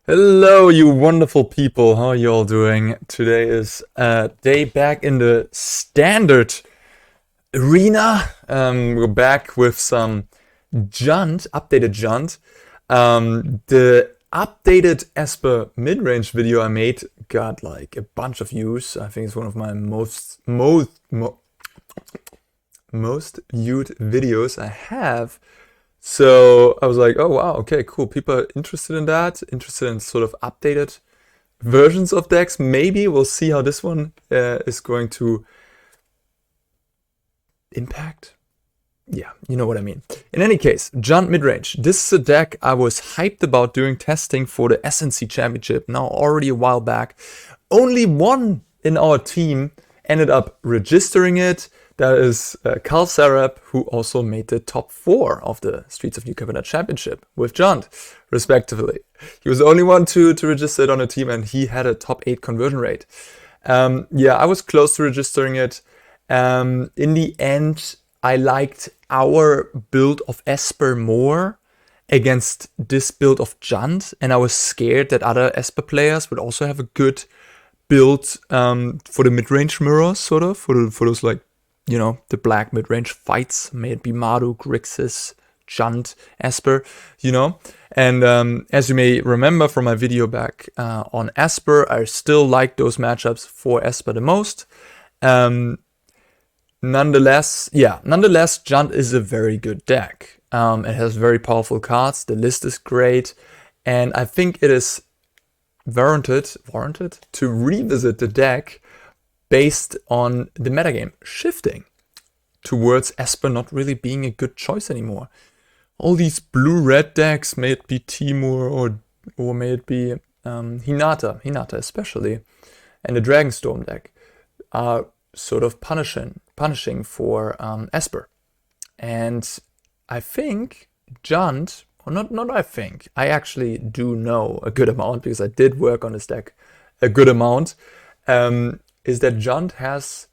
Hello, you wonderful people. How are you all doing? Today is a day back in the standard arena. We're back with some Jund, updated Jund. The updated Esper midrange video I made got like a bunch of views. I think it's one of my most viewed videos I have. So I was like, oh wow, okay, cool. People are interested in that, interested in sort of updated versions of decks. Maybe we'll see how this one is going to impact. Yeah, you know what I mean. In any case, Jund Midrange. This is a deck I was hyped about doing testing for the SNC Championship now already a while back. Only one in our team ended up registering it. That is Carl Sarap, who also made the top 4 of the Streets of New Capenna Championship with Jund, respectively. He was the only one to register it on a team, and he had a top 8 conversion rate. Yeah, I was close to registering it. In the end, I liked our build of Esper more against this build of Jund, and I was scared that other Esper players would also have a good build for the mid-range mirrors, sort of, for those like, you know, the black mid-range fights, may it be Meathook, Grixis, Jund, Esper, you know. And as you may remember from my video back on Esper, I still like those matchups for Esper the most. Nonetheless, Jund is a very good deck. It has very powerful cards, the list is great, and I think it is warranted to revisit the deck based on the metagame shifting towards Esper not really being a good choice anymore. All these blue-red decks, may it be Timur or may it be Hinata especially, and the Dragonstorm deck, are sort of punishing for Esper. And I think Jund, or not I think, I actually do know a good amount because I did work on this deck a good amount, is that Jund has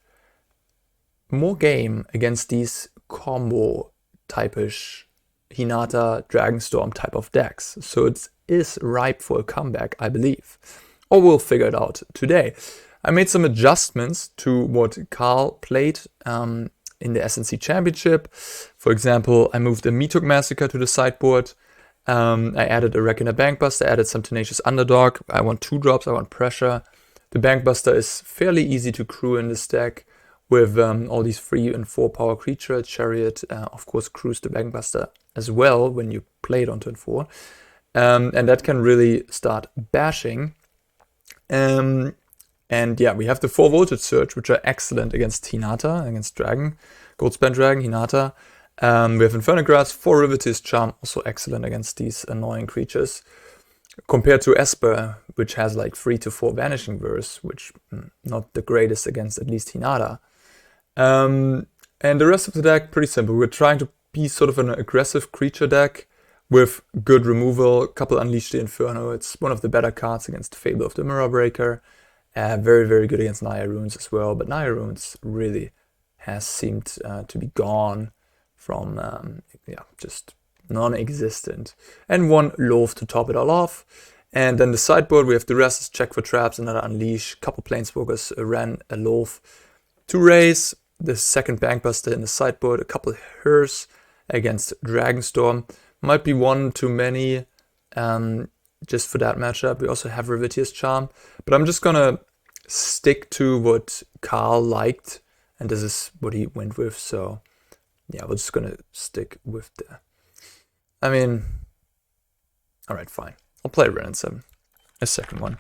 more game against these combo type-ish Hinata, Dragonstorm type of decks. So it is ripe for a comeback, I believe. Or we'll figure it out today. I made some adjustments to what Carl played in the SNC Championship. For example, I moved the Meathook Massacre to the sideboard. I added a Reckoner Bankbuster, added some Tenacious Underdog. I want 2 drops, I want pressure. The Bankbuster is fairly easy to crew in this deck with all these 3 and 4 power creatures. Chariot, of course, crews the Bankbuster as well when you play it on turn 4. And that can really start bashing. And yeah, we have the 4 Voltage Surge, which are excellent against Hinata, against Dragon, Goldspan Dragon, Hinata. We have Infernal Grasp, 4 Riveteers Charm, also excellent against these annoying creatures. Compared to Esper, which has like 3 to 4 Vanishing Verse, which not the greatest against at least Hinata. And the rest of the deck, pretty simple. We're trying to be sort of an aggressive creature deck with good removal, a couple Unleash the Inferno. It's one of the better cards against Fable of the Mirror Breaker. Very, very good against Naya Runes as well, but Naya Runes really has seemed to be gone from, just non-existent. And 1 Lolth to top it all off. And then the sideboard, we have the rest is check for traps, another Unleash, couple Planeswalkers, ran a Lolth to raise, the second Bankbuster in the sideboard, a couple Hers against Dragonstorm. Might be 1 too many just for that matchup. We also have Riveteers Charm, but I'm just gonna stick to what Carl liked, and this is what he went with, so yeah, we're just gonna stick with the... I mean, alright, fine. I'll play Renin 7, a second one.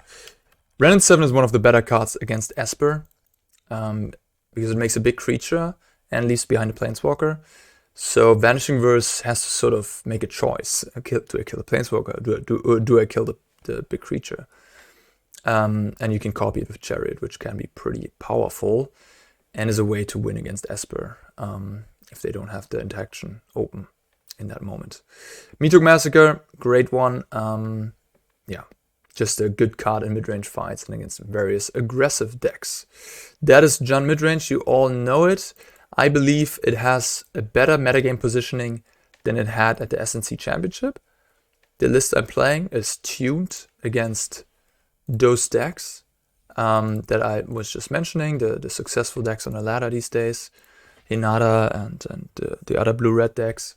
Renin 7 is one of the better cards against Esper, because it makes a big creature and leaves behind a Planeswalker. So Vanishing Verse has to sort of make a choice. Do I kill the Planeswalker? Do I kill the big creature? And you can copy it with Chariot, which can be pretty powerful and is a way to win against Esper if they don't have the interaction open in that moment. Meathook Massacre, great one. Yeah, just a good card in mid-range fights and against various aggressive decks. That is Jund Midrange, you all know it. I believe it has a better metagame positioning than it had at the SNC Championship. The list I'm playing is tuned against those decks that I was just mentioning, the successful decks on the ladder these days, Hinata and the other blue-red decks.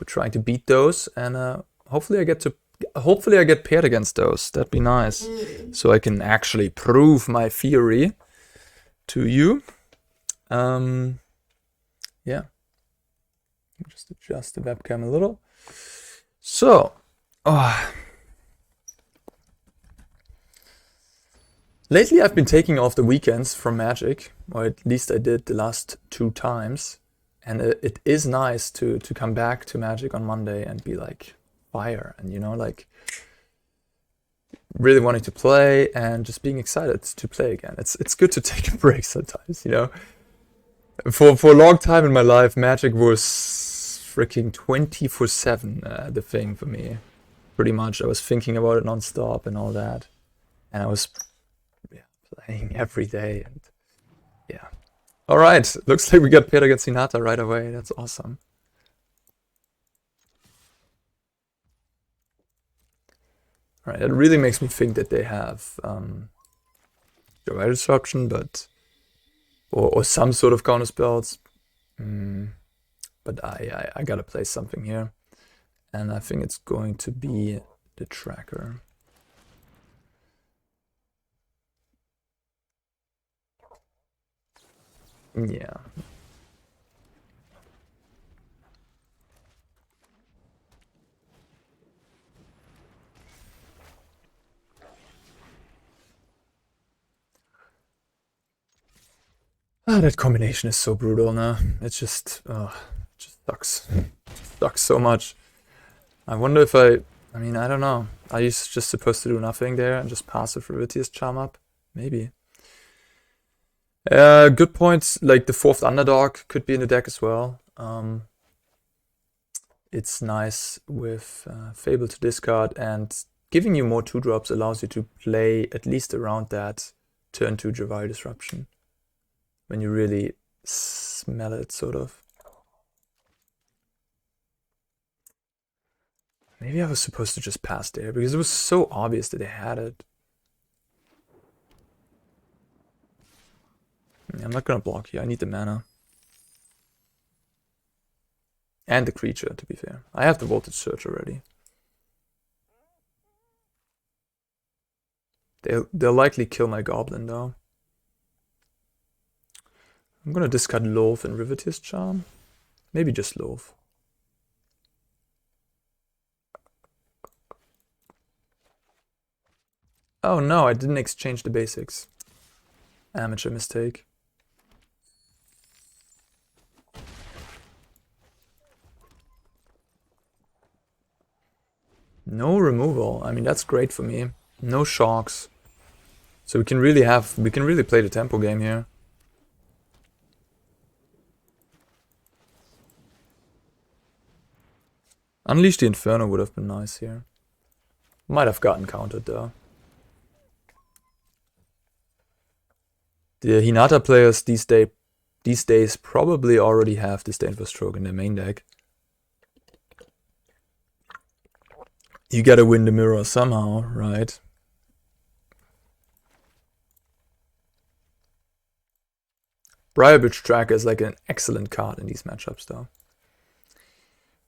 We're trying to beat those, and hopefully I get paired against those. That'd be nice, so I can actually prove my theory to you. Yeah. Just adjust the webcam a little. So, lately I've been taking off the weekends from Magic, or at least I did the last 2 times. And it is nice to come back to Magic on Monday and be like fire, and like really wanting to play and just being excited to play again. It's good to take a break sometimes, For a long time in my life, Magic was freaking 24/7 the thing for me. Pretty much, I was thinking about it non-stop and all that, and I was playing every day, and yeah. All right, looks like we got paired against Hinata right away. That's awesome. All right, it really makes me think that they have Riveteers Disruption, but or some sort of counter spells. But I gotta play something here, and I think it's going to be the Tracker. Yeah. That combination is so brutal now. It's just sucks. Sucks so much. I wonder if I mean, I don't know. Are you just supposed to do nothing there and just pass with Riveteers Charm up? Maybe. Good points. Like the 4th Underdog could be in the deck as well. It's nice with Fable to discard, and giving you more 2-drops allows you to play at least around that turn 2 Riveteers Disruption. When you really smell it, sort of. Maybe I was supposed to just pass there, because it was so obvious that they had it. I'm not gonna block here, I need the mana. And the creature, to be fair. I have the Voltage Surge already. They'll likely kill my Goblin, though. I'm gonna discard Lolth and Riveteers Charm. Maybe just Lolth. Oh no, I didn't exchange the basics. Amateur mistake. No removal. I mean, that's great for me. No shocks. So we can really play the tempo game here. Unleash the Inferno would have been nice here. Might have gotten countered though. The Hinata players these days probably already have Disdain for Stroke in their main deck. You gotta win the mirror somehow, right? Briarbridge Tracker is like an excellent card in these matchups though.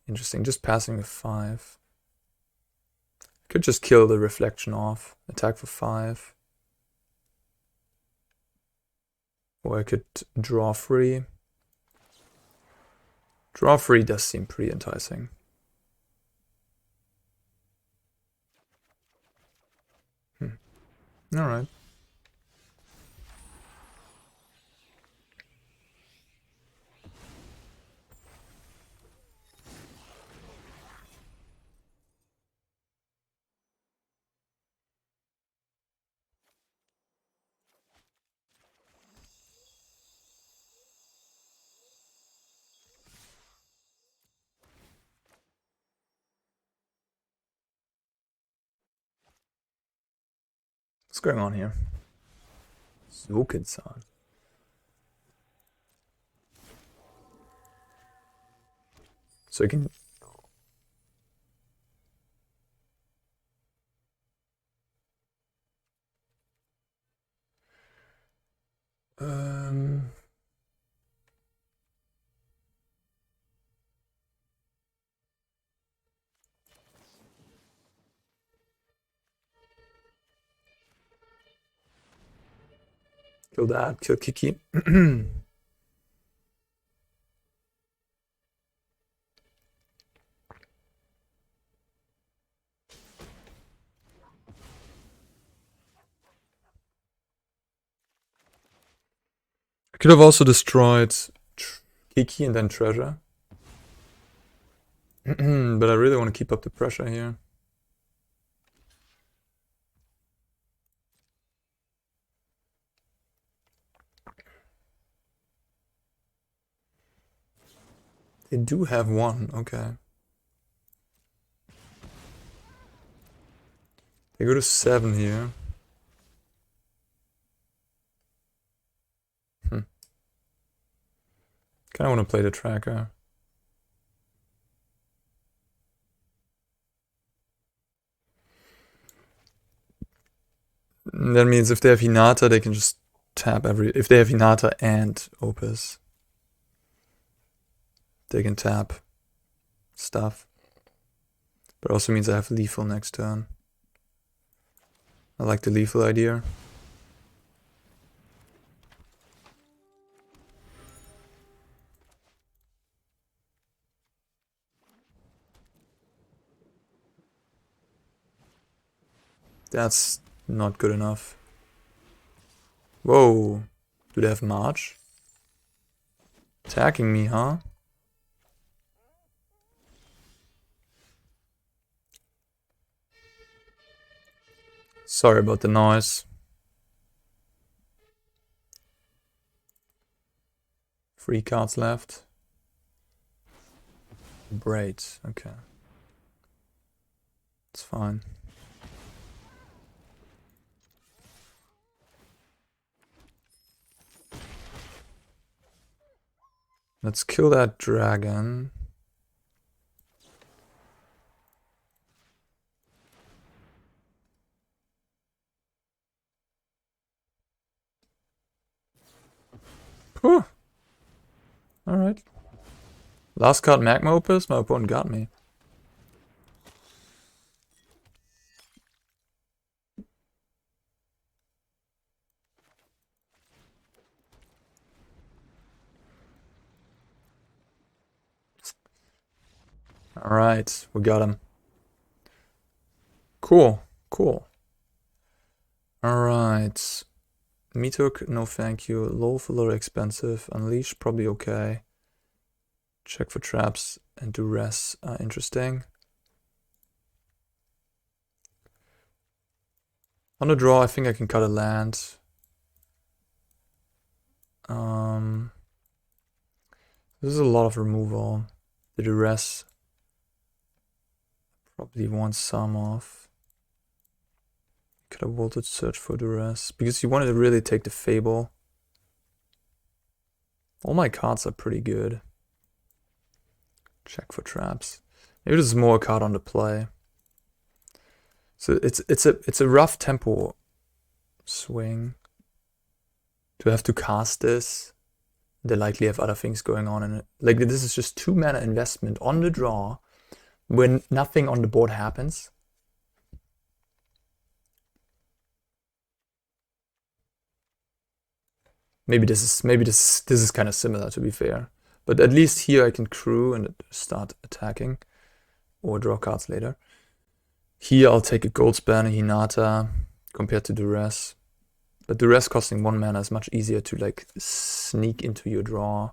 Interesting, just passing with 5. Could just kill the Reflection off, attack for 5. Or I could draw 3. Draw 3 does seem pretty enticing. Alright. What's going on here? Sokin-san. So you can... Kill that, kill Kiki. I could have also destroyed Kiki and then Treasure. But I really want to keep up the pressure here. They do have one, okay. They go to 7 here. Kinda want to play the tracker. That means if they have Hinata, they can just tap if they have Hinata and Opus, they can tap stuff. But it also means I have lethal next turn. I like the lethal idea. That's not good enough. Whoa. Do they have March? Attacking me, huh? Sorry about the noise. 3 cards left. Braid, okay. It's fine. Let's kill that dragon. Whew. Alright. Last card Magma Opus, my opponent got me. Alright, we got him. Cool, cool. Alright. Meathook, no thank you. Lolth, a little expensive. Unleash, probably okay. Check for traps and duress are interesting. On the draw, I think I can cut a land. This is a lot of removal. The duress probably wants some off. Could have voltage search for duress because you wanted to really take the Fable. All my cards are pretty good. Check for traps. Maybe this is more a card on the play. So it's a rough tempo swing. To have to cast this, they likely have other things going on in it. Like this is just 2 mana investment on the draw when nothing on the board happens. Maybe this is kind of similar, to be fair. But at least here I can crew and start attacking or draw cards later. Here I'll take a Goldspan, a Hinata compared to duress. But duress costing 1 mana is much easier to like sneak into your draw,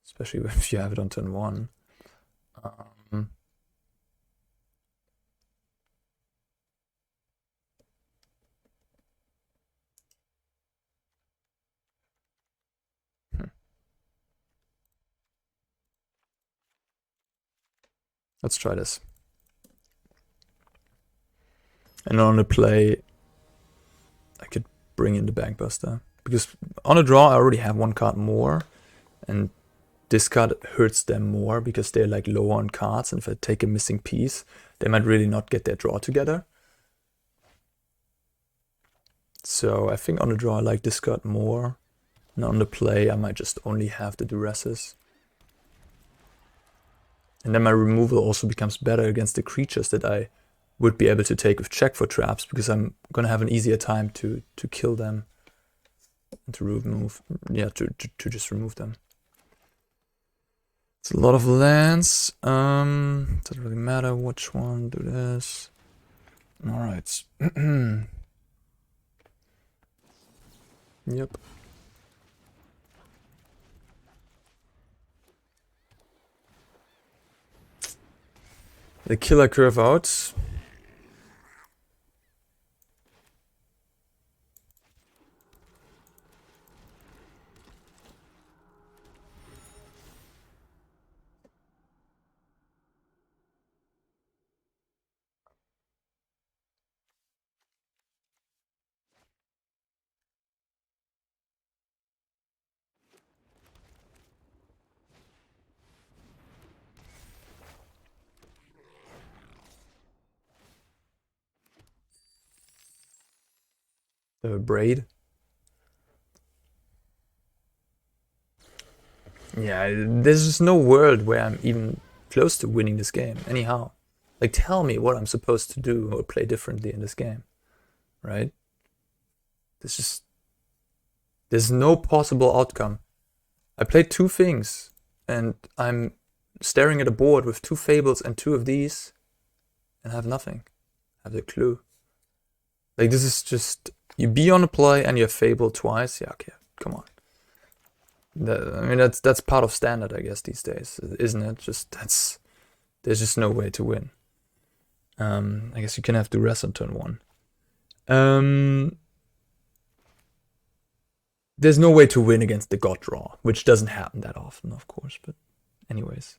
especially if you have it on turn 1. Let's try this. And on the play, I could bring in the Bankbuster. Because on a draw, I already have 1 card more. And this card hurts them more because they're like low on cards. And if I take a missing piece, they might really not get their draw together. So I think on the draw, I like this card more. And on the play, I might just only have the duresses. And then my removal also becomes better against the creatures that I would be able to take with check for traps, because I'm gonna have an easier time to kill them to remove, yeah, to just remove them. It's a lot of lands. Doesn't really matter which one. Do this. All right. Yep. The killer curve out. The braid. Yeah, there's just no world where I'm even close to winning this game, anyhow. Like, tell me what I'm supposed to do or play differently in this game, right? There's no possible outcome. I played two things, and I'm staring at a board with two Fables and two of these, and have nothing. I have the clue. Like, this is just, you be on a play and you have Fable twice. Yeah, okay, come on. I mean, that's part of standard, I guess, these days, isn't it? There's just no way to win. I guess you can have duress on turn 1. There's no way to win against the God Draw, which doesn't happen that often, of course, but anyways.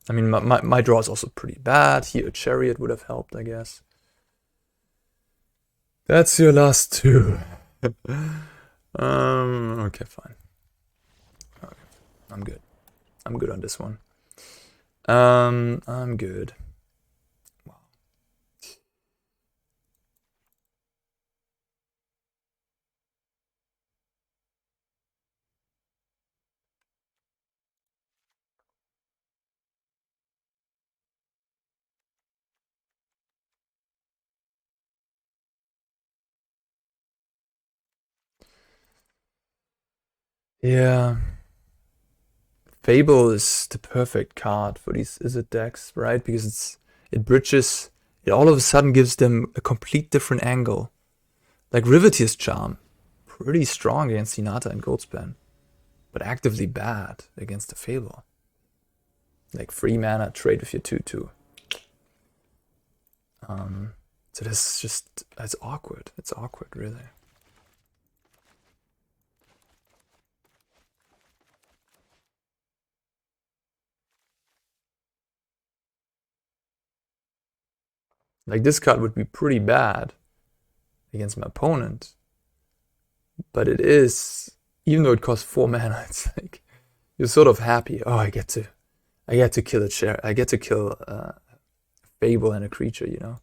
I mean, my draw is also pretty bad. Here, a Chariot would have helped, I guess. That's your last two. Okay, fine. Okay, I'm good. I'm good on this one. I'm good. Wow. Yeah. Fable is the perfect card for these Izzet decks, right? Because it bridges, it all of a sudden gives them a complete different angle. Like Riveteers Charm, pretty strong against Hinata and Goldspan, but actively bad against the Fable. Like 3 mana, trade with your 2/2. So this is just, it's awkward. It's awkward, really. Like, this card would be pretty bad against my opponent, but it is, even though it costs 4 mana, it's like you're sort of happy. Oh, I get to kill a chair. I get to kill a Fable and a creature. You know,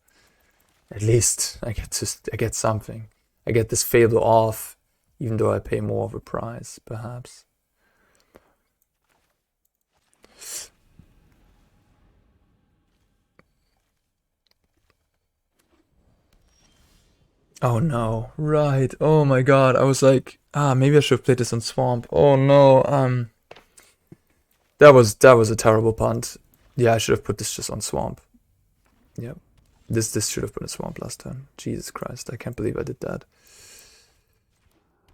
at least I get something. I get this Fable off, even though I pay more of a price, perhaps. Oh no, right. Oh my god, I was like, maybe I should have played this on Swamp. Oh no, that was a terrible punt. Yeah, I should have put this just on Swamp. Yep. This should have been a Swamp last turn. Jesus Christ, I can't believe I did that.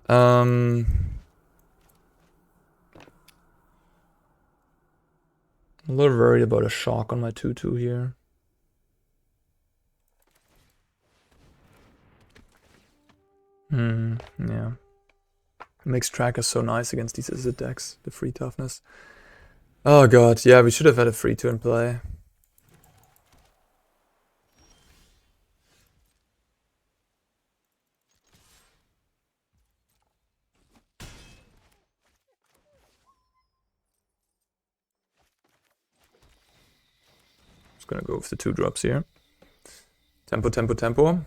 I'm a little worried about a shock on my 2/2 here. Yeah. Makes Tracker so nice against these Izzet decks, the free toughness. Oh god, yeah, we should have had a free turn play. Just gonna go with the 2 drops here. Tempo, tempo, tempo.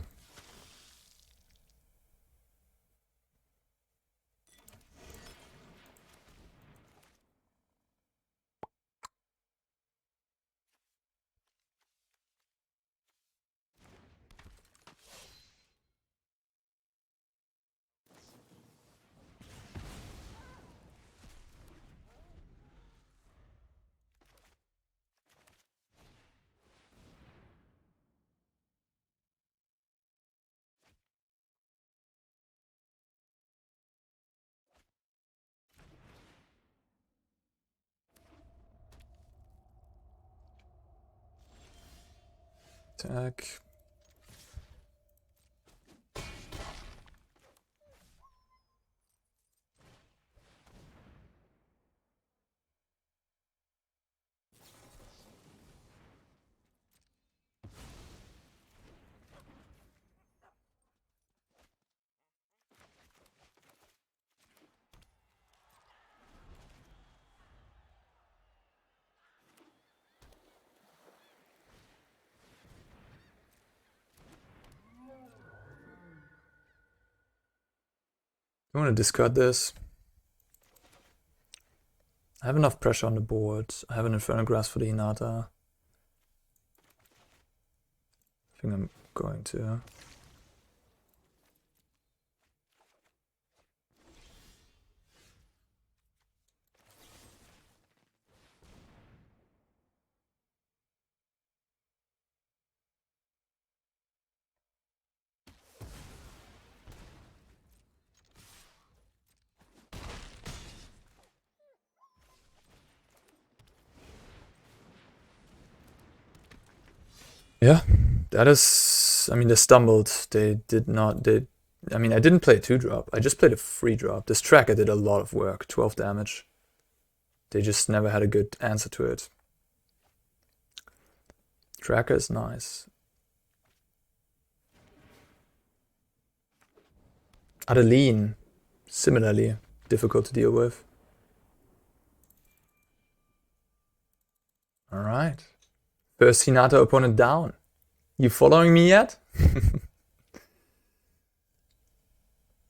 Attack. I want to discard this. I have enough pressure on the board. I have an Infernal Grasp for the Hinata. I think I'm going to. Yeah, that is, I mean, they stumbled. They did not, I mean, I didn't play a 2-drop. I just played a 3-drop. This tracker did a lot of work, 12 damage. They just never had a good answer to it. Tracker is nice. Adeline, similarly difficult to deal with. Alright. First Hinata opponent down. You following me yet?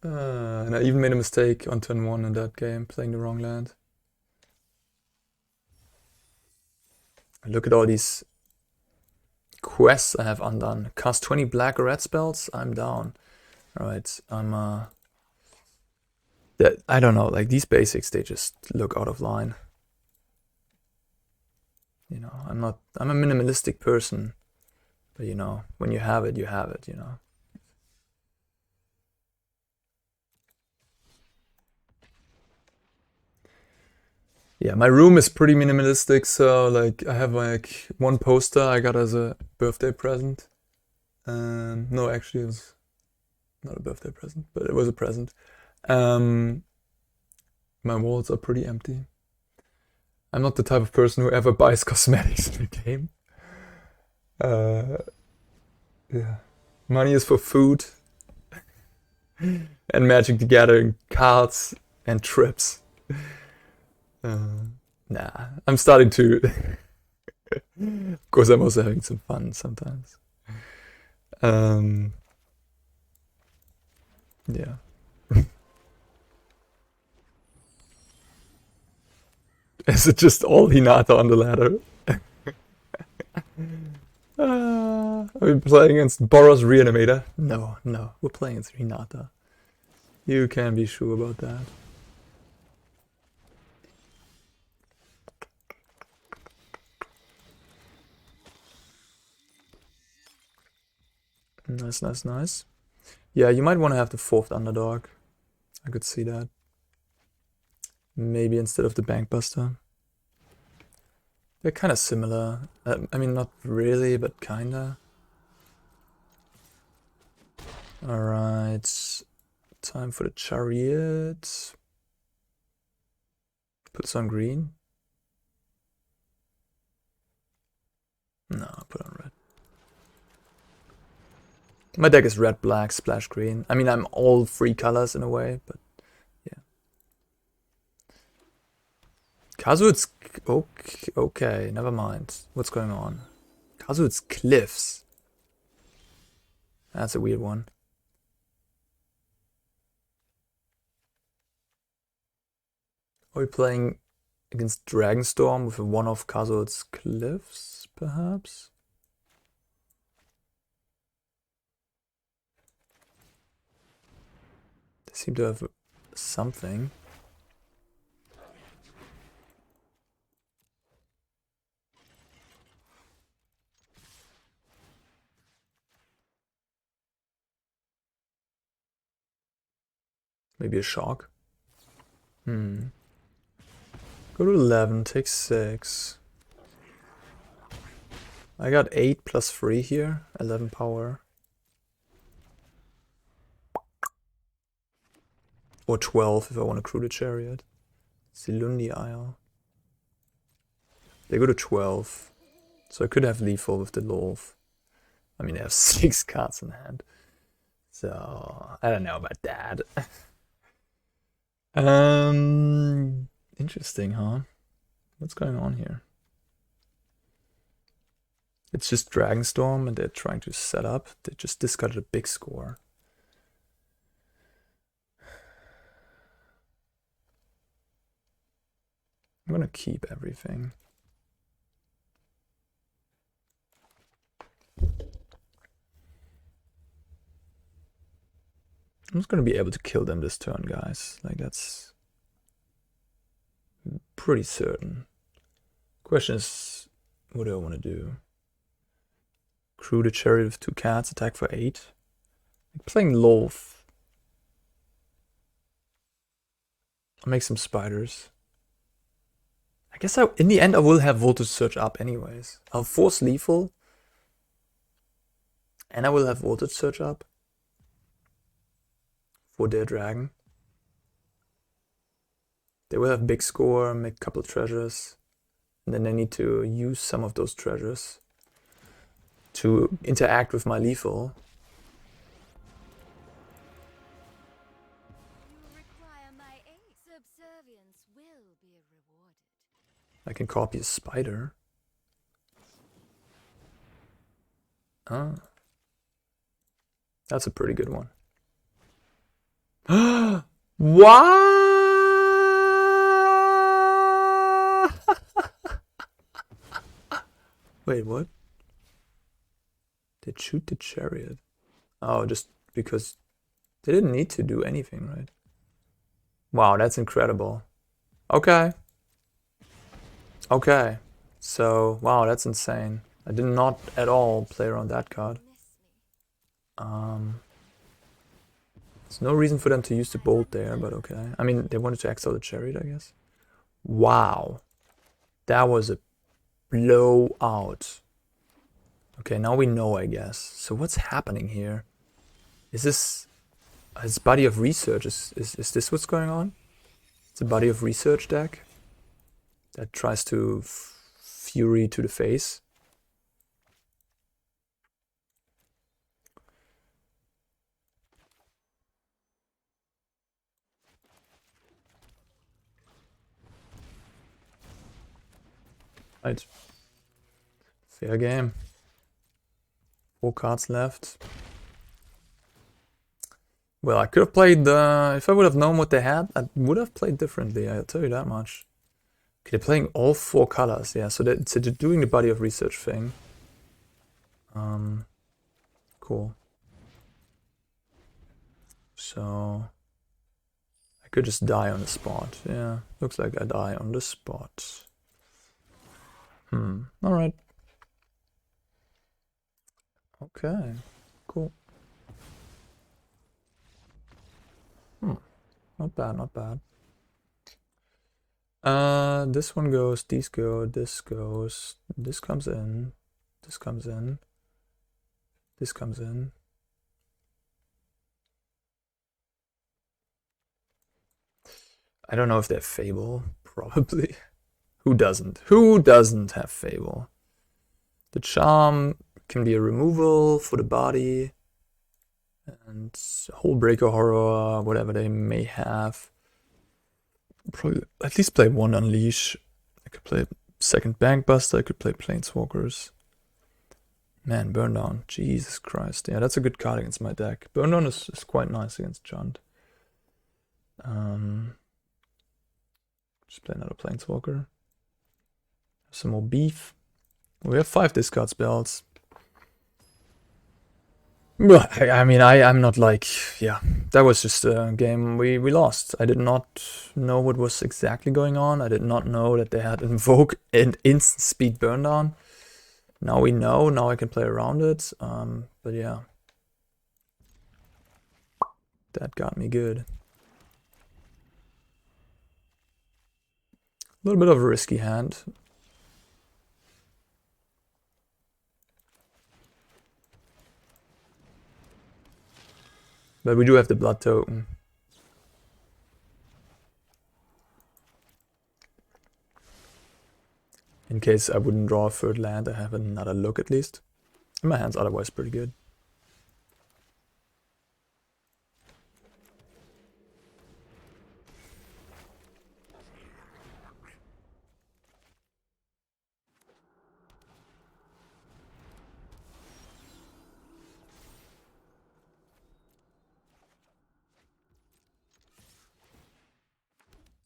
And I even made a mistake on turn 1 in that game, playing the wrong land. Look at all these quests I have undone. Cast 20 black or red spells, I'm down. Alright, I'm I don't know, like these basics, they just look out of line. You know, I'm a minimalistic person. But you know, when you have it, you know. Yeah, my room is pretty minimalistic, so like I have like one poster I got as a birthday present. No, actually it was not a birthday present, but it was a present. My walls are pretty empty. I'm not the type of person who ever buys cosmetics in a game. Yeah. Money is for food and Magic the Gathering cards and trips. Nah, I'm starting to. Of course, I'm also having some fun sometimes. Yeah. Is it just all Hinata on the ladder? Are we playing against Boros Reanimator? No, we're playing against Hinata. You can be sure about that. Nice. Yeah, you might want to have the 4th Underdog. I could see that. Maybe instead of the Bankbuster. They're kind of similar. I mean, not really, but kinda. Alright. Time for the Chariot. Put some green. No, put on red. My deck is red, black, splash green. I mean, I'm all 3 colors in a way, but yeah. Kazu's okay, never mind. What's going on? Kazu's Cliffs. That's a weird one. Are we playing against Dragonstorm with a one-off Kazu's Cliffs, perhaps? They seem to have something. Maybe a shark. Go to 11, take 6. I got 8 plus 3 here, 11 power. Or 12 if I want to crew the Chariot. Silundi Isle. They go to 12. So I could have lethal with the Lolth. I mean, they have 6 cards in hand. So, I don't know about that. Interesting, huh? What's going on here? It's just Dragonstorm and they're trying to set up. They just discarded a big score. I'm gonna keep everything. I'm just gonna be able to kill them this turn, guys. Like, that's pretty certain. Question is, what do I want to do? Crew the Chariot with 2 cats, attack for 8. Like playing Lolth. I'll make some spiders. I guess in the end I will have Voltage Surge up anyways. I'll force lethal. And I will have Voltage Surge up. For their dragon. They will have big score, make a couple of treasures. And then they need to use some of those treasures to interact with my lethal. I can copy a spider. Ah. That's a pretty good one. What? Wait, what? They shoot the Chariot. Oh, just because they didn't need to do anything, right? Wow, that's incredible. Okay. Okay. So, wow, that's insane. I did not at all play around that card. There's no reason for them to use the bolt there, but okay. I mean, they wanted to exile the Chariot, I guess. Wow. That was a blowout. Okay, now we know, I guess. So what's happening here? Is this his body of research? Is this what's going on? It's a body of research deck that tries to fury to the face. Right. Fair game. 4 cards left. Well, I could have played if I would have known what they had, I would have played differently, I'll tell you that much. Okay, they're playing all 4 colors, yeah, so they're doing the body of research thing. Cool. So I could just die on the spot. Yeah, looks like I die on the spot. Alright. Okay, cool. Not bad, not bad. This one goes, these go, this goes, this comes in, this comes in, this comes in. I don't know if they have Fable, probably. Who doesn't? Who doesn't have Fable? The Charm can be a removal for the body. And whole Breaker Horror, whatever they may have. Probably at least play 1 Unleash. I could play 2nd Bankbuster, I could play Planeswalkers. Man, Burn Down, Jesus Christ. Yeah, that's a good card against my deck. Burn Down is quite nice against Jund. Just play another Planeswalker. Some more beef. We have 5 discard spells. I mean, I'm not like, yeah, that was just a game we lost. I did not know what was exactly going on. I did not know that they had Invoke and instant speed burn down. Now we know, now I can play around it. But yeah, that got me good. A little bit of a risky hand. But we do have the blood token. In case I wouldn't draw a third land, I have another look at least. And my hand's otherwise pretty good.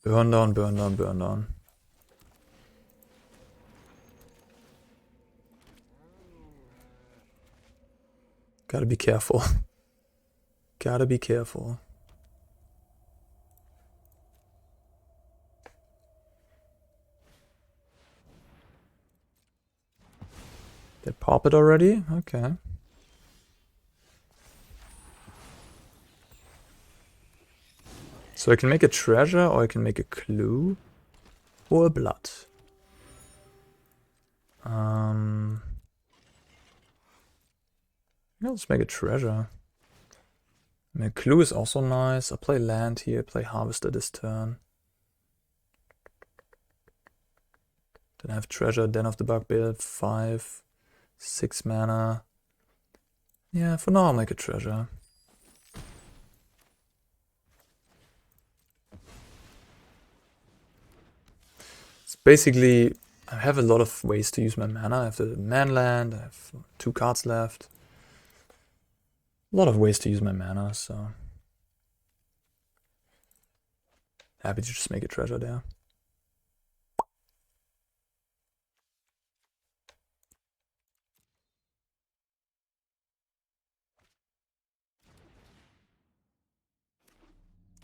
Burn down, burn down, burn down. Gotta be careful. Gotta be careful. They pop it already? Okay. So I can make a treasure, or I can make a clue, or a blood. Let's make a treasure. I mean, a clue is also nice. I'll play land here, play harvester this turn. Then I have treasure, Den of the Bugbear, 5, 6 mana. Yeah, for now I'll make a treasure. It's basically, I have a lot of ways to use my mana. I have the man land, I have 2 cards left. A lot of ways to use my mana, so happy to just make a treasure there.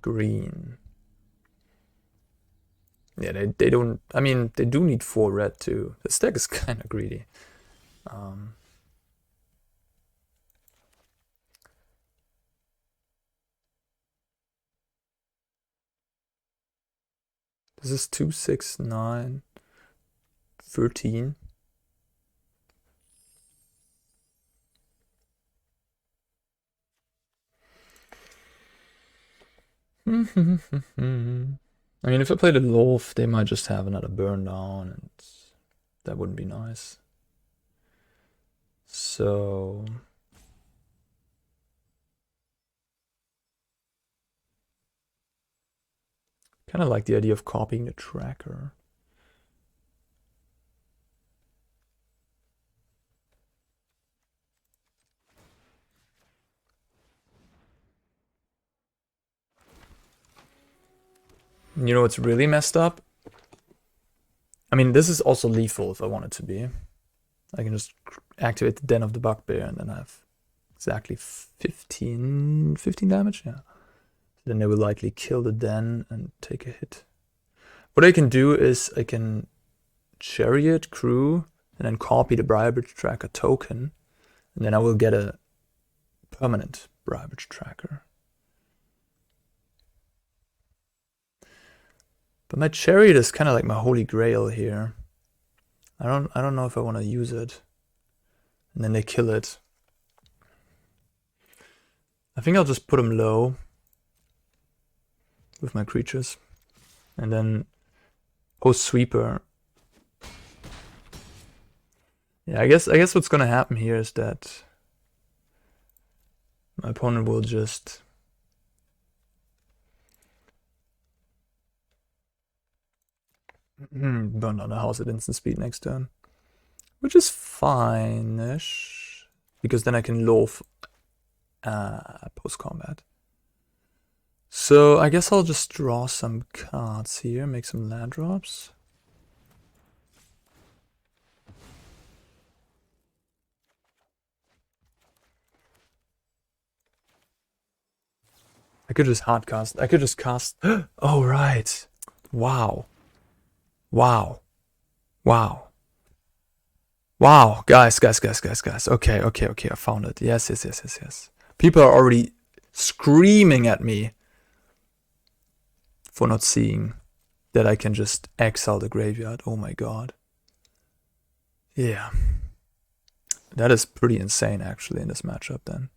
Green. Yeah, they don't, I mean, they do need 4 red too. This deck is kind of greedy. This is 2, 6, 9, 13. I mean, if I played a Lolth, they might just have another burn down, and that wouldn't be nice. So kind of like the idea of copying the tracker. You know what's really messed up? I mean, this is also lethal if I want it to be. I can just activate the Den of the Bugbear and then I have exactly 15 damage, yeah. Then they will likely kill the Den and take a hit. What I can do is I can Chariot, Crew, and then copy the Briarbridge Tracker token, and then I will get a permanent Briarbridge Tracker. But my Chariot is kind of like my holy grail here. I don't know if I want to use it. And then they kill it. I think I'll just put them low with my creatures. And then post Sweeper. Yeah, I guess what's gonna happen here is that my opponent will just burn down the house at instant speed next turn, which is fine-ish, because then I can Lolth post-combat. So I guess I'll just draw some cards here, make some land drops. I could just hardcast. I could just cast. Oh, right. Wow. Wow. Wow. Wow. Guys. Okay. I found it. Yes. People are already screaming at me for not seeing that I can just exile the graveyard. Oh my god. Yeah. That is pretty insane, actually, in this matchup, then.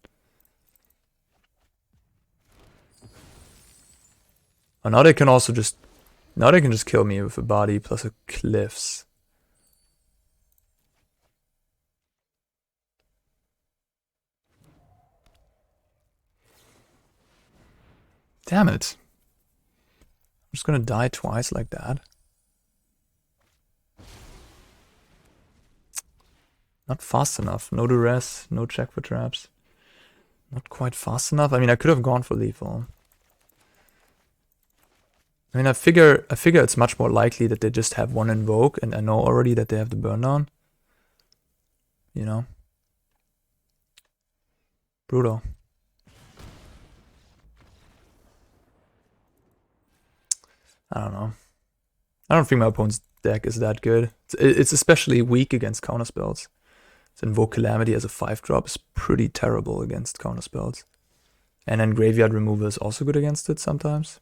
Oh, now they can also just... Now they can just kill me with a body plus a cliffs. Damn it. I'm just gonna die twice like that. Not fast enough. No duress, no check for traps. Not quite fast enough. I mean, I could have gone for lethal. I mean, I figure it's much more likely that they just have one invoke, and I know already that they have the burn down. You know? Brutal. I don't know. I don't think my opponent's deck is that good. It's especially weak against counter spells. So Invoke Calamity as a 5-drop is pretty terrible against counter spells. And then Graveyard Removal is also good against it sometimes.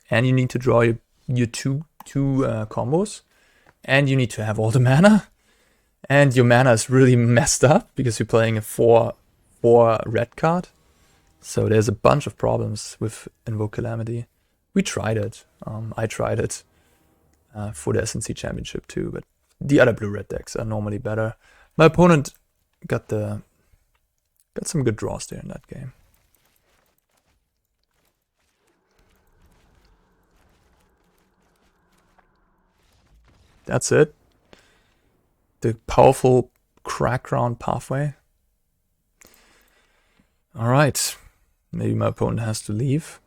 And you need to draw your two combos. And you need to have all the mana. And your mana is really messed up because you're playing a 4 red card. So there's a bunch of problems with Invoke Calamity. We tried it. I tried it for the SNC Championship too, but the other blue-red decks are normally better. My opponent got some good draws there in that game. That's it. The powerful Cragcrown Pathway. Alright. Maybe my opponent has to leave.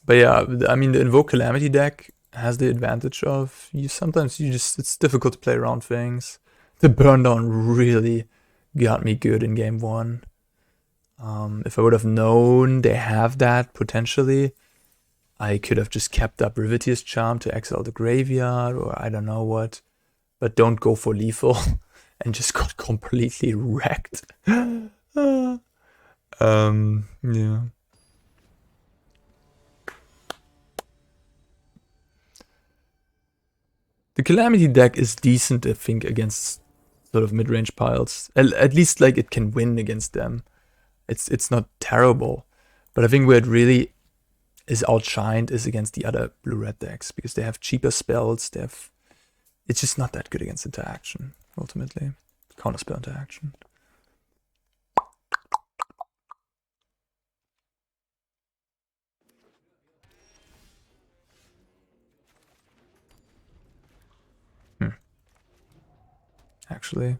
But yeah, I mean, the Invoke Calamity deck has the advantage of sometimes it's difficult to play around things. The burn down really got me good in game 1. If I would have known they have that potentially, I could have just kept up Riveteers Charm to exile the graveyard, or I don't know what. But don't go for lethal and just got completely wrecked. Yeah. The Calamity deck is decent, I think, against sort of mid-range piles. At least, like, it can win against them. It's not terrible. But I think where it really is outshined is against the other blue-red decks, because they have cheaper spells, it's just not that good against interaction, ultimately. Counterspell interaction. Actually,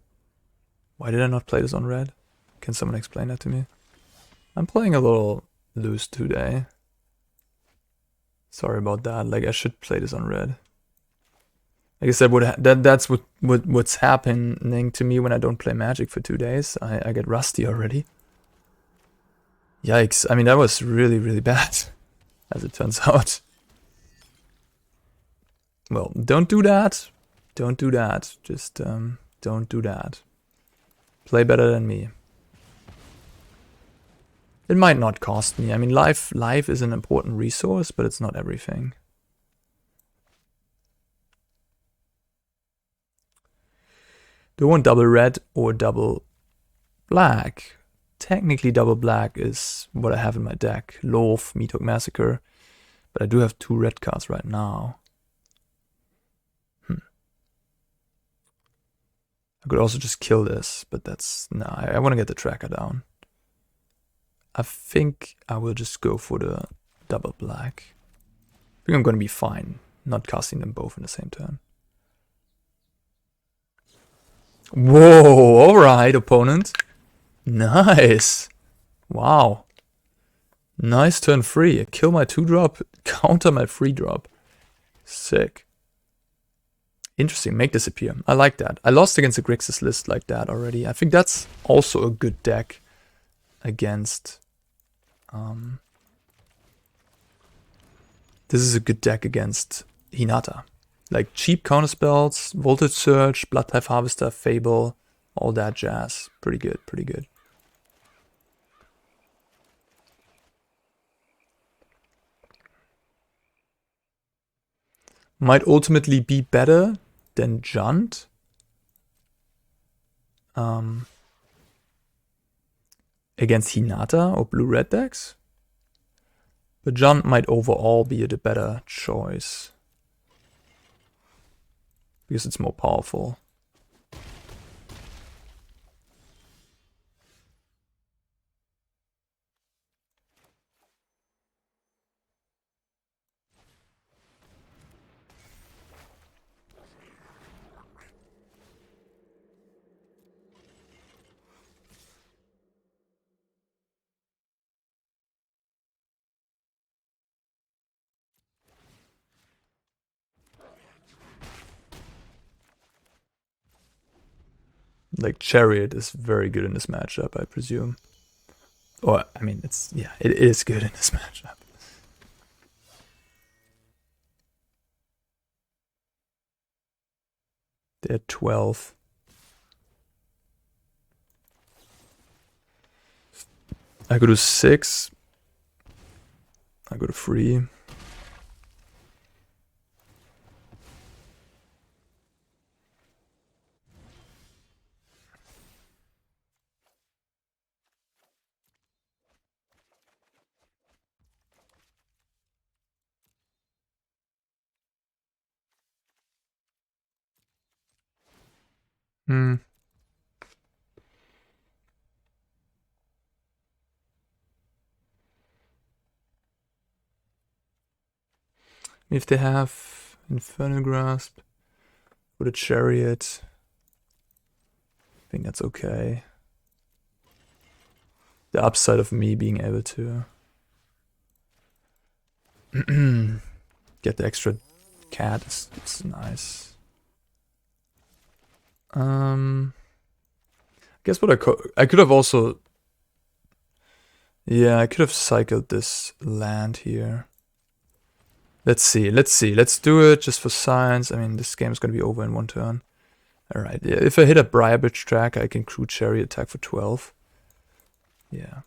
why did I not play this on red? Can someone explain that to me? I'm playing a little loose today. Sorry about that. Like, I should play this on red. I guess that's what's happening to me when I don't play Magic for 2 days. I get rusty already. Yikes. I mean, that was really, really bad, as it turns out. Well, don't do that. Don't do that. Just, don't do that. Play better than me. It might not cost me. I mean, life is an important resource, but it's not everything. Do I want double red or double black? Technically, double black is what I have in my deck. Lolth, Meathook Massacre. But I do have 2 red cards right now. I could also just kill this, but that's... No, I want to get the tracker down. I think I will just go for the double black. I think I'm going to be fine, not casting them both in the same turn. Whoa, alright, opponent. Nice. Wow. Nice turn 3. Kill my 2-drop, counter my 3-drop. Sick. Interesting, make disappear. I like that. I lost against a Grixis list like that already. I think that's also a good deck against... this is a good deck against Hinata. Like cheap counterspells, Voltage Surge, Bloodtithe Harvester, Fable, all that jazz. Pretty good, pretty good. Might ultimately be better than Jund. against Hinata or blue-red decks. But Jund might overall be the better choice. Because it's more powerful. Like Chariot is very good in this matchup, I presume. Or I mean, it is good in this matchup. They're 12. I go to 6. I go to 3. If they have Infernal Grasp with a Chariot, I think that's okay. The upside of me being able to get the extra cat is nice. I guess what I could have also, yeah, I could have cycled this land here. Let's see. Let's do it just for science. I mean, this game is gonna be over in 1 turn. Alright, yeah, if I hit a Briarbridge Tracker, I can crew Chariot attack for 12. Yeah.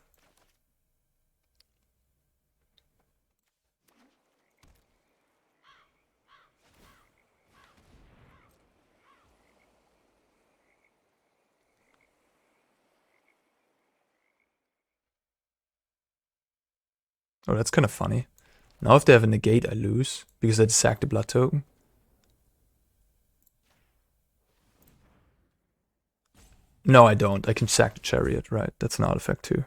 Oh, that's kind of funny. Now if they have a negate, I lose, because I just sacked the blood token. No, I don't. I can sack the Chariot, right? That's an artifact too.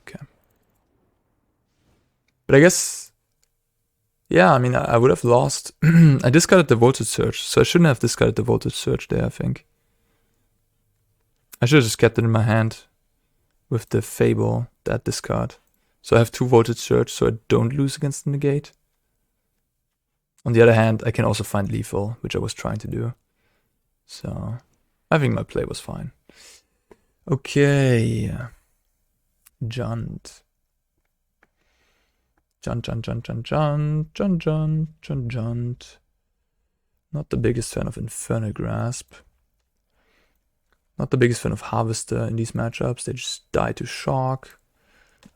Okay. But I guess, yeah, I mean, I would have lost. I discarded the Voltage Surge, so I shouldn't have discarded the Voltage Surge there, I think. I should have just kept it in my hand with the Fable, that discard. So I have 2 Voltage Surge, so I don't lose against the negate. On the other hand, I can also find lethal, which I was trying to do. So I think my play was fine. Okay. Jund. Jund. Not the biggest fan of Infernal Grasp. Not the biggest fan of Harvester in these matchups. They just die to shock.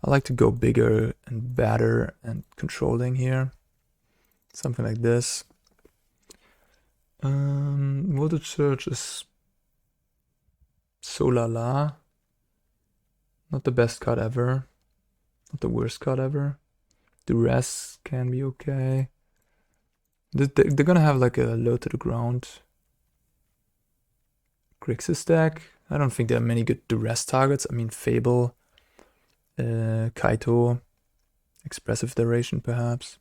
I like to go bigger and badder and controlling here. Something like this. Voltage Surge is so la. Not the best card ever. Not the worst card ever. Duress can be okay. They're gonna have like a low to the ground Grixis deck. I don't think there are many good Duress targets. I mean, Fable, Kaito, Expressive Duration perhaps.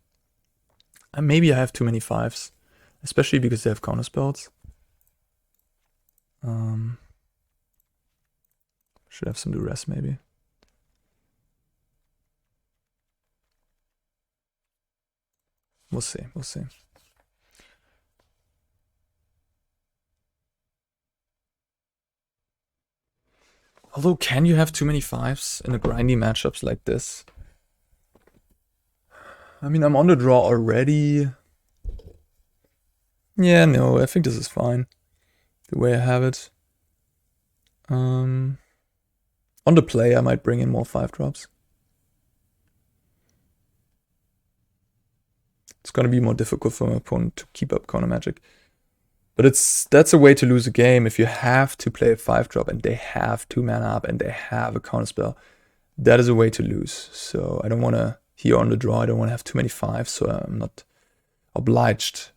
And maybe I have too many 5s, especially because they have counterspells. Should have some Duress maybe. We'll see. Although, can you have too many 5s in a grindy matchups like this? I mean, I'm on the draw already. Yeah, no, I think this is fine. The way I have it. On the play, I might bring in more 5-drops. It's gonna be more difficult for my opponent to keep up counter magic. But that's a way to lose a game if you have to play a 5-drop and they have 2 mana up and they have a counterspell. That is a way to lose. So I don't want to, here on the draw, I don't want to have too many 5s, so I'm not obliged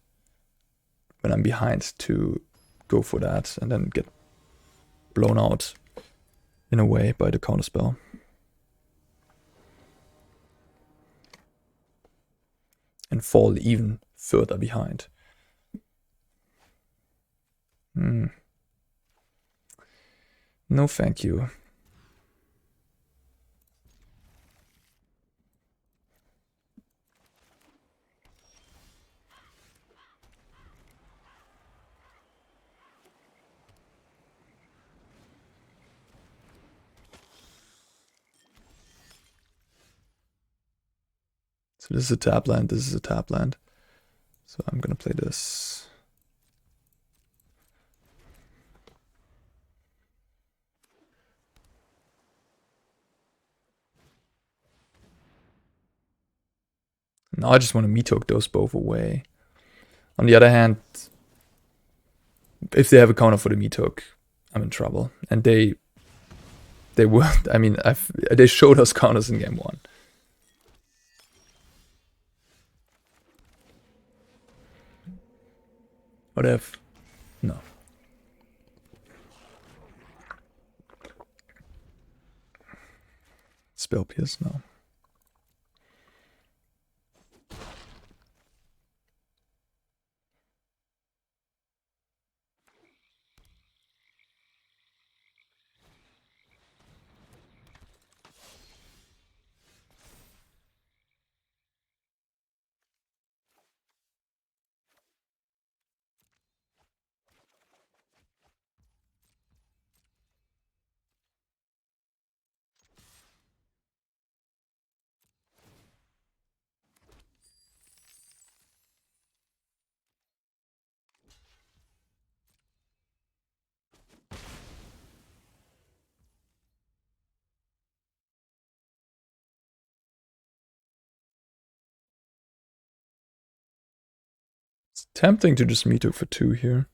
when I'm behind to go for that and then get blown out in a way by the counterspell. And fall even further behind. No, thank you. So this is a tap land, this is a tap land. So I'm gonna play this. Now I just want to Meathook those both away. On the other hand, if they have a counter for the Meathook, I'm in trouble. And they were, I mean, they showed us counters in game 1. What if? No. Spell Pierce? No. It's tempting to just Meathook for 2 here.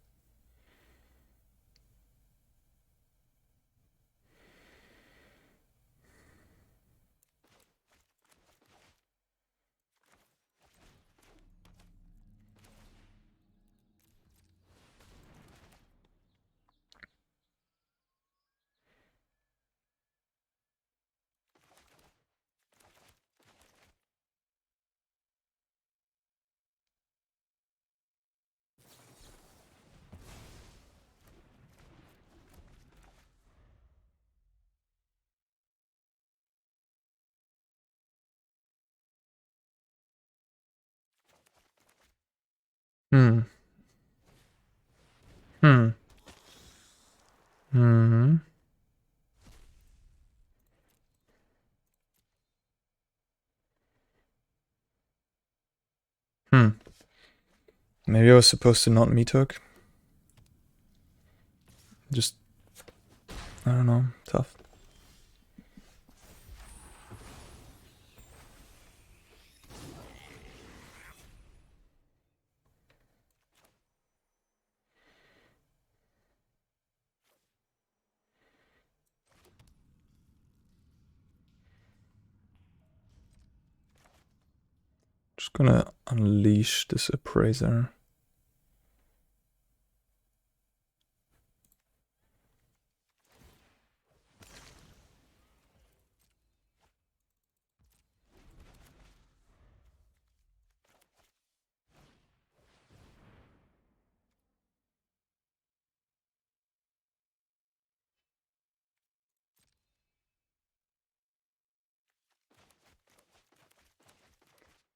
Hmm. Hmm. Hmm. Hmm. Maybe I was supposed to not Meathook. Just, I don't know, tough. Just gonna unleash this Appraiser.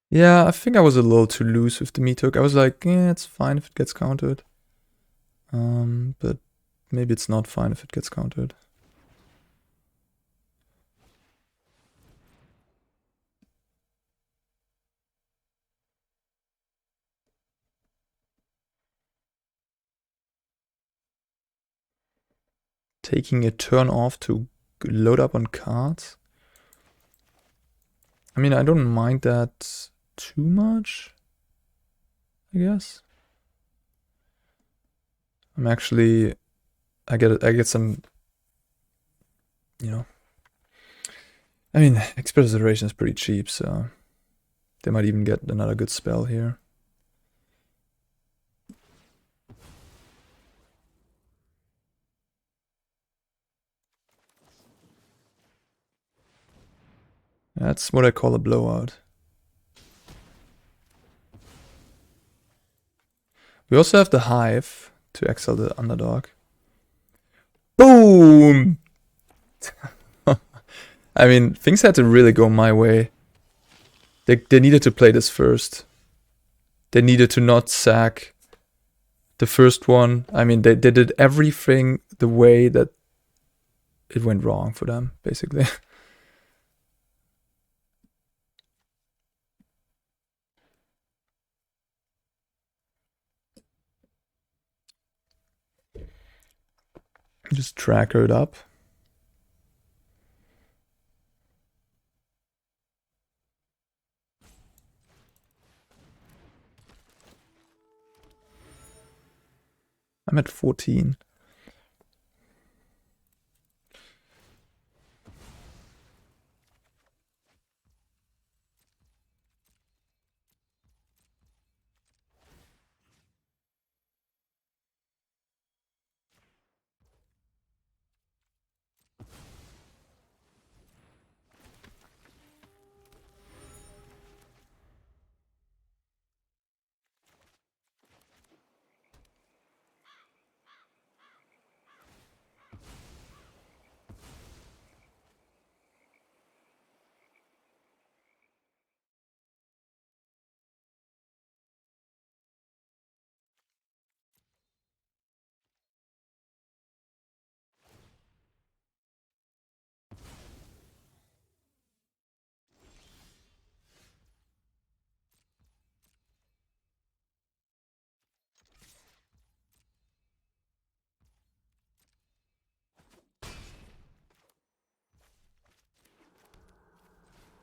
Yeah, I think I was a little too loose with the Meathook. I was like, yeah, it's fine if it gets countered. But maybe it's not fine if it gets countered. Taking a turn off to load up on cards. I mean, I don't mind that too much, I guess. I'm actually, I get some, you know, I mean, Express Iteration is pretty cheap, so they might even get another good spell here. That's what I call a blowout. We also have the Hive to exile the Underdog. Boom! I mean, things had to really go my way. They needed to play this first. They needed to not sack the first one. I mean, they did everything the way that it went wrong for them, basically. Just tracker it up. I'm at 14.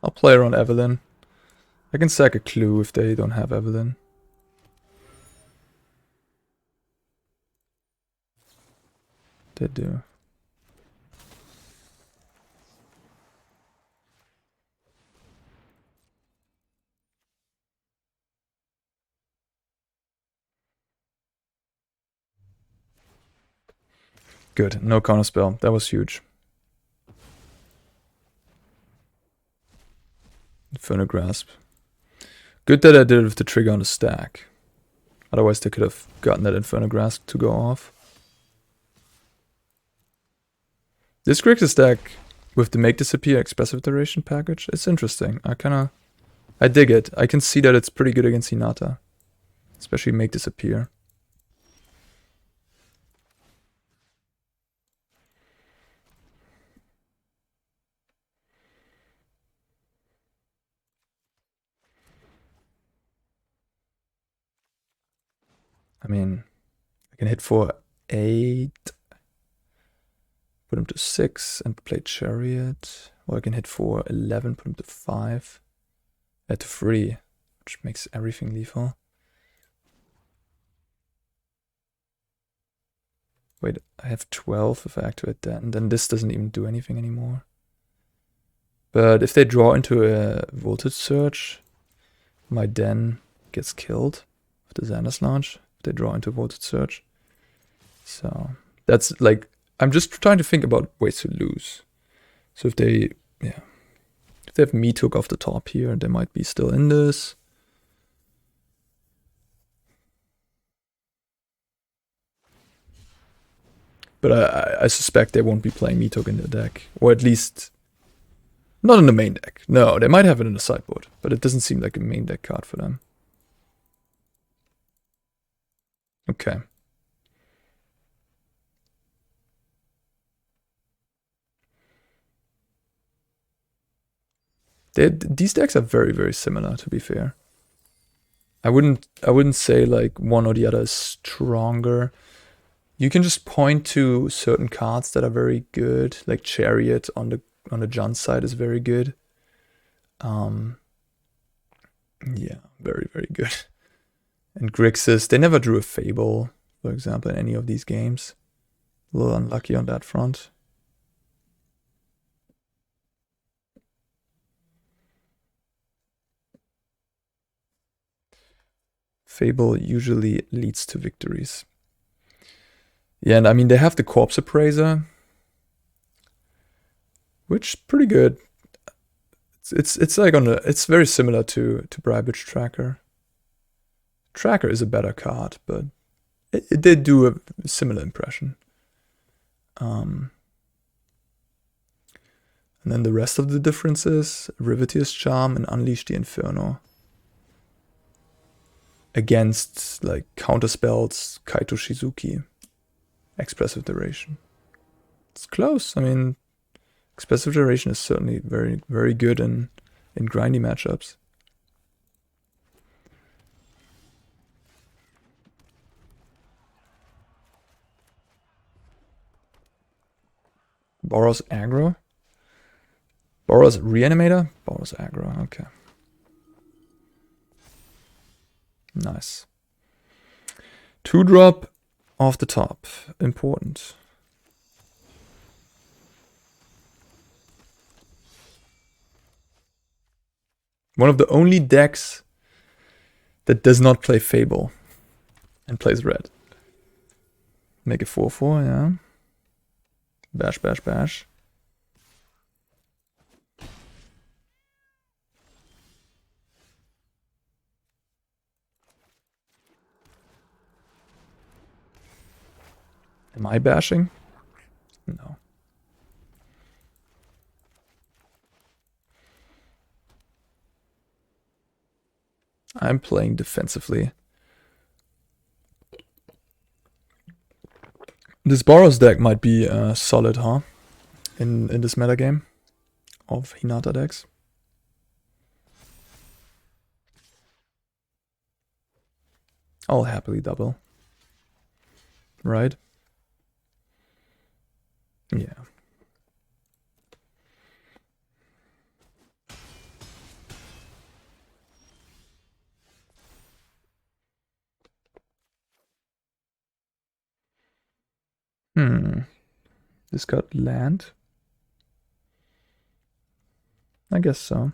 I'll play around Evelyn. I can sack a clue if they don't have Evelyn. They do. Good, no counterspell. That was huge. Infernal Grasp. Good that I did it with the trigger on the stack. Otherwise they could have gotten that Infernal Grasp to go off. This Grixis deck with the Make Disappear Expressive Iteration package, it's interesting. I dig it. I can see that it's pretty good against Hinata. Especially Make Disappear. I mean, I can hit for 8, put him to 6 and play Chariot. Or I can hit for 11, put him to 5, to 3, which makes everything lethal. Wait, I have 12 if I activate that, and then this doesn't even do anything anymore. But if they draw into a Voltage Surge, my Den gets killed with the Xander's Launch. If they draw into Voltage Surge. So that's like, I'm just trying to think about ways to lose. So if they have Meathook off the top here, they might be still in this. But I suspect they won't be playing Meathook in the deck. Or at least not in the main deck. No, they might have it in the sideboard. But it doesn't seem like a main deck card for them. Okay. These decks are very, very similar, to be fair. I wouldn't say like one or the other is stronger. You can just point to certain cards that are very good, like Chariot on the Jund side is very good. Yeah, very, very good. And Grixis, they never drew a Fable. for example, in any of these games. A little unlucky on that front. Fable usually leads to victories. Yeah, and I mean, they have the Corpse Appraiser, which is pretty good. It's like it's very similar to Briarbridge Tracker. Tracker is a better card, but it did do a similar impression. And then the rest of the differences: Riveteers Charm and Unleash the Inferno. Against like counter spells, Kaito Shizuki, Expressive Duration. It's close. I mean, Expressive Duration is certainly very, very good in grindy matchups. Boros Aggro? Boros Reanimator? Boros Aggro, okay. Nice. 2-drop off the top. Important. One of the only decks that does not play Fable and plays red. Make it 4/4, yeah. Bash, bash, bash. Am I bashing? No. I'm playing defensively. This Boros deck might be solid, huh? In this metagame of Hinata decks. I'll happily double. Right? Yeah. This got land? I guess so.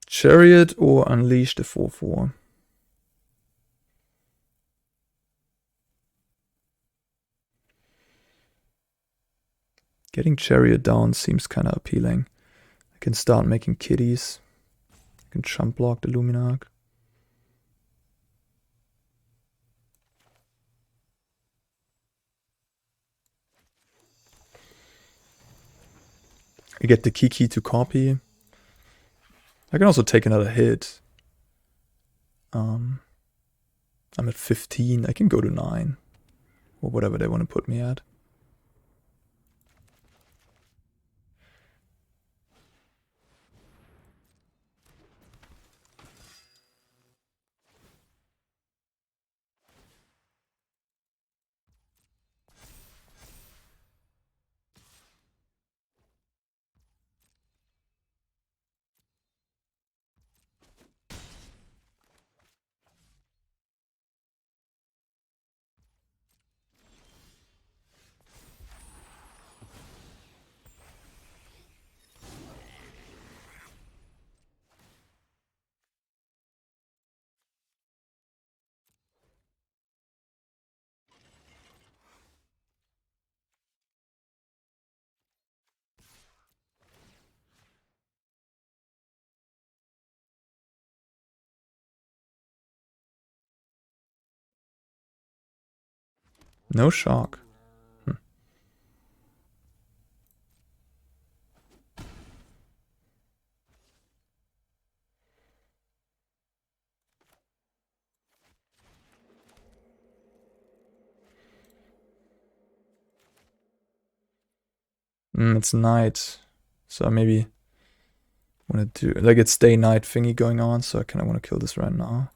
Chariot or Unleash the 4/4? Getting Chariot down seems kind of appealing. I can start making kitties. I can chump block the Luminarch. I get the Kiki to copy. I can also take another hit. I'm at 15. I can go to 9. Or whatever they want to put me at. No shock. It's night. So I maybe want to do, like, it's day-night thingy going on, so I kind of want to kill this right now.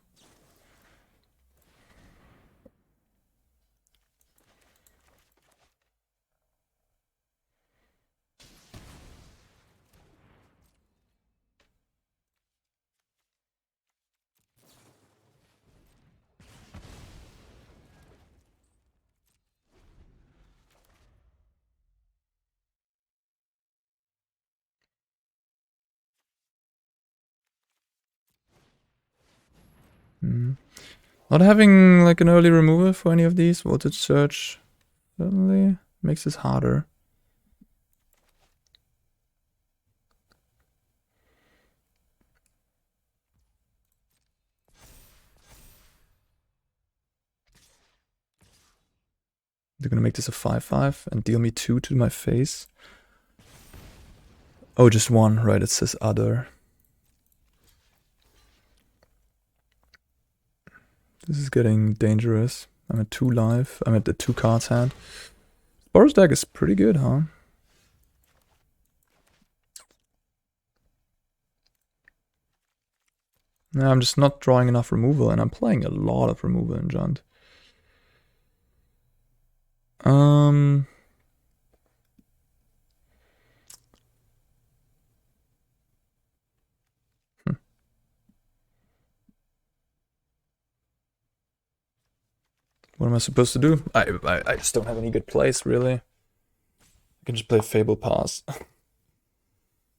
Not having like an early removal for any of these, Voltage Surge certainly makes this harder. They're gonna make this a 5/5 and deal me 2 to my face. Oh, just 1, right, it says other. This is getting dangerous. I'm at 2 life. I'm at the 2 cards hand. Boros deck is pretty good, huh? No, I'm just not drawing enough removal, and I'm playing a lot of removal in Jund. What am I supposed to do? I just don't have any good plays, really. I can just play Fable Pass.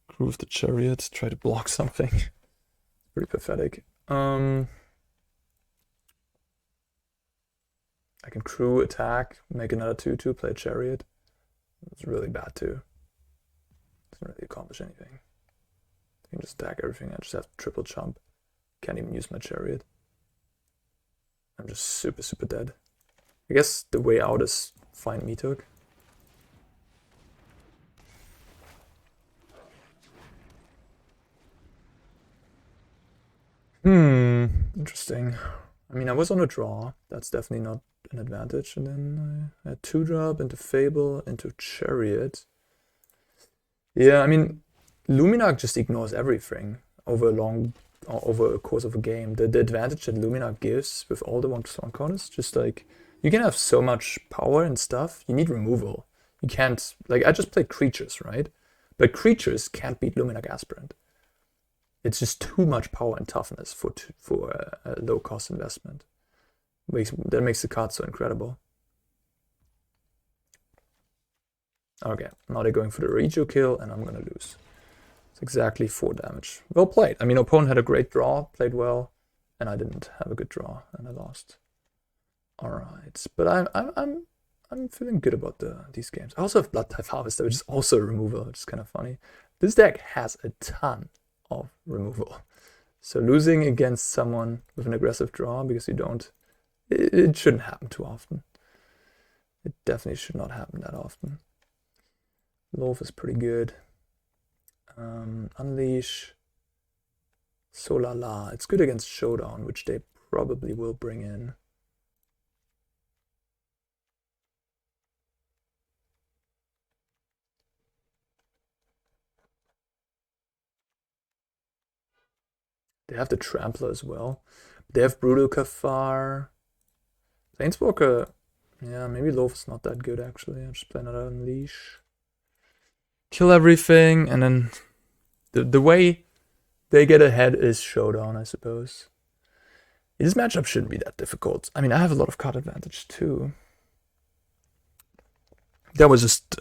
Groove the Chariot, try to block something. Pretty pathetic. I can crew, attack, make another 2/2, play Chariot. It's really bad too. Doesn't really accomplish anything. I can just attack everything. I just have triple chump. Can't even use my Chariot. I'm just super dead. I guess the way out is find Meathook. Interesting. I mean, I was on a draw. That's definitely not an advantage. And then I had 2-drop into Fable, into Chariot. Yeah, I mean, Luminarch just ignores everything over a course of a game. The advantage that Luminarch gives with all the 1/1 counters, just like, you can have so much power and stuff, you need removal. You can't, like, I just played creatures, right? But creatures can't beat Luminarch Aspirant. It's just too much power and toughness for a low-cost investment. That makes the card so incredible. Okay, now they're going for the Regio kill, and I'm gonna lose. It's exactly 4 damage. Well played. I mean, opponent had a great draw, played well, and I didn't have a good draw, and I lost. All right, but I'm feeling good about these games. I also have Bloodtithe Harvester, which is also a removal, which is kind of funny. This deck has a ton of removal. So losing against someone with an aggressive draw because you don't, it shouldn't happen too often. It definitely should not happen that often. Lolth is pretty good. Unleash. Solala. It's good against Showdown, which they probably will bring in. They have the Trampler as well. They have Brutal Kafar. Planeswalker. Yeah, maybe Lolth is not that good actually. I'll just play another Unleash. Kill everything, and then the way they get ahead is Showdown, I suppose. This matchup shouldn't be that difficult. I mean, I have a lot of card advantage too. That was just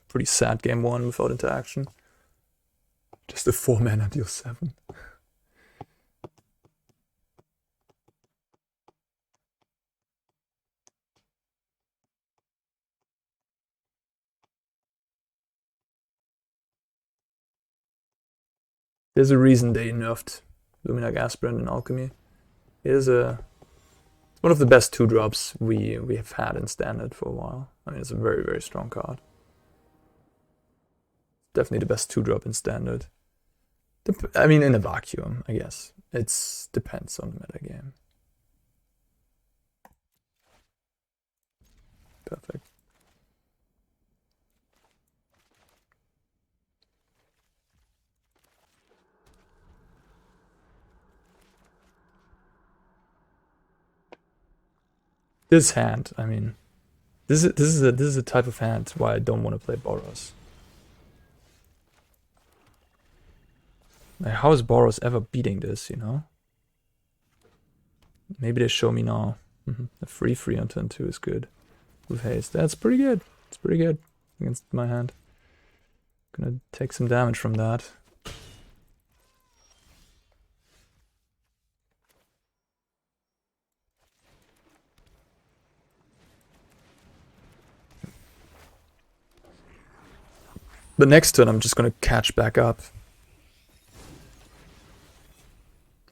pretty sad game 1 without interaction. Just a 4-mana deal 7. There's a reason they nerfed Luminarch Aspirant and Alchemy. It is one of the best 2-drops we have had in Standard for a while. I mean, it's a very, very strong card. Definitely the best 2-drop in Standard. I mean, in a vacuum, I guess. It depends on the metagame. Perfect. This hand, I mean, this is a type of hand why I don't want to play Boros. Like, how is Boros ever beating this, you know? Maybe they show me now. A 3/3 on turn 2 is good. With haste. That's pretty good. It's pretty good against my hand. Gonna take some damage from that. But next turn I'm just gonna catch back up.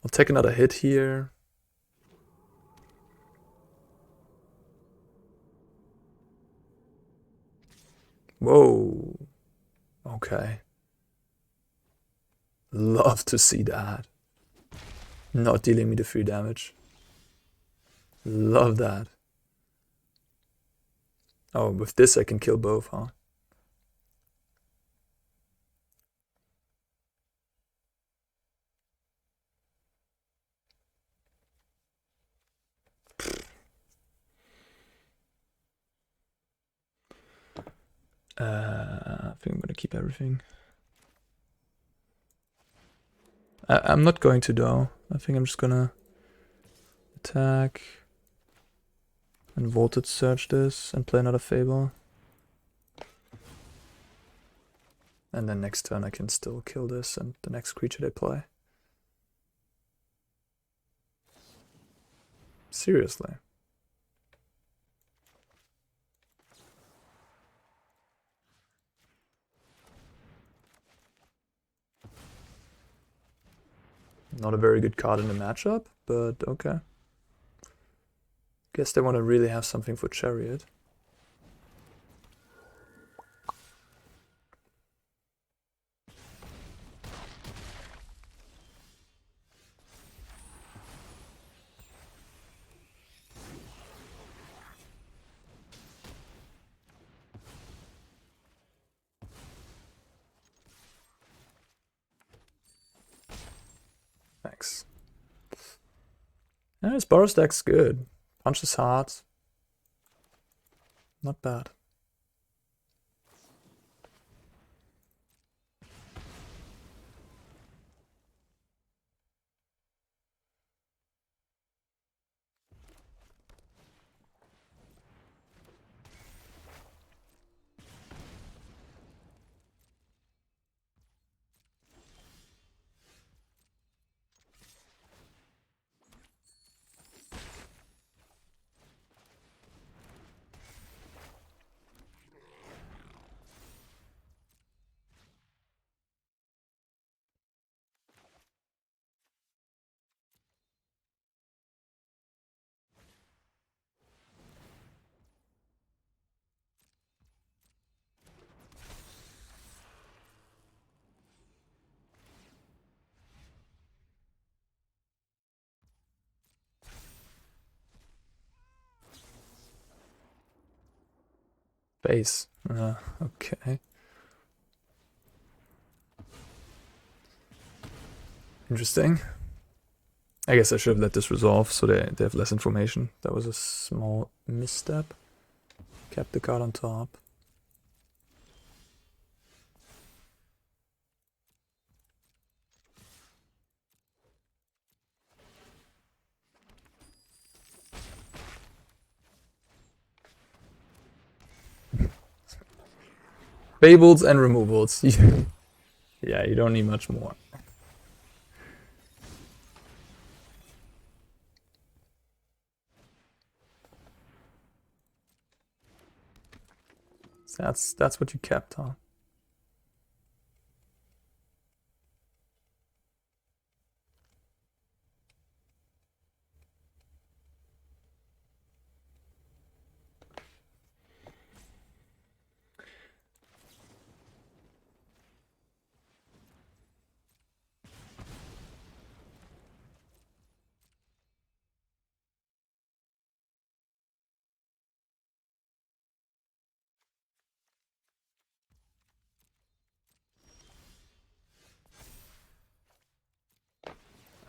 I'll take another hit here. Whoa. Okay. Love to see that. Not dealing me the free damage. Love that. Oh, with this I can kill both, huh? I think I'm gonna keep everything. I'm not going to though. I think I'm just gonna attack and Voltage Surge this and play another Fable. And then next turn I can still kill this and the next creature they play. Seriously. Not a very good card in the matchup, but okay. Guess they want to really have something for Chariot. Thanks. Yeah, his Boros deck's good. Punches hard. Not bad. Base. Okay. Interesting. I guess I should have let this resolve so they have less information. That was a small misstep. Kept the card on top. Fables and removals. Yeah, you don't need much more. That's what you kept, huh?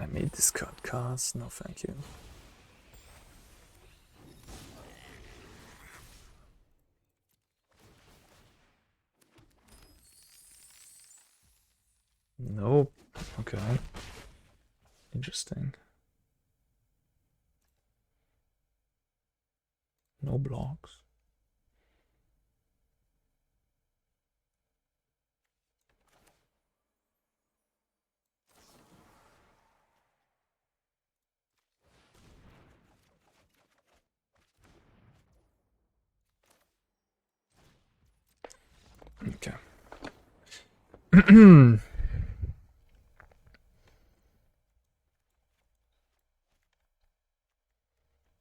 I made discard cards. No, thank you. Nope. Okay. Interesting. No blocks. Okay.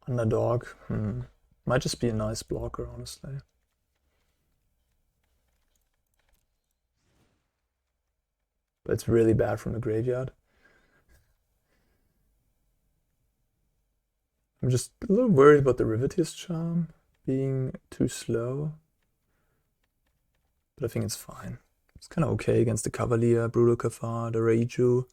Underdog. Might just be a nice blocker, honestly. But it's really bad from the graveyard. I'm just a little worried about the Riveteers Charm being too slow. But I think it's fine. It's kind of okay against the Cavalier, Brutal Kafar, the Reiju.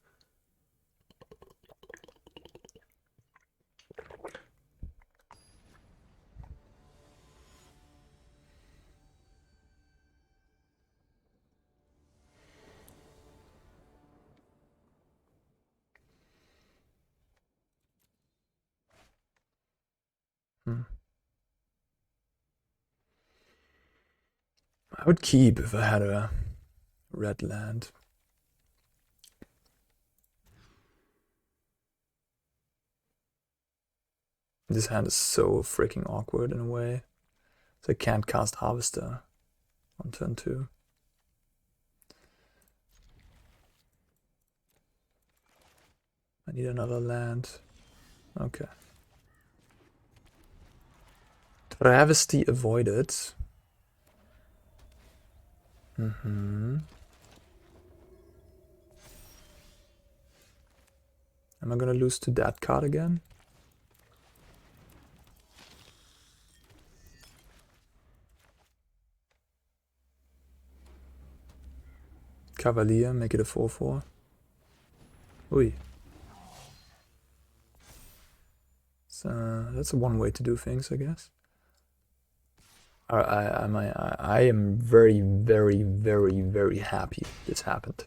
I would keep if I had a red land. This hand is so freaking awkward in a way. So I can't cast Harvester on turn 2. I need another land. Okay. Travesty avoided. Am I gonna lose to that card again? Cavalier, make it a 4/4. Ui. So that's one way to do things, I guess. I am very, very, very, very happy this happened.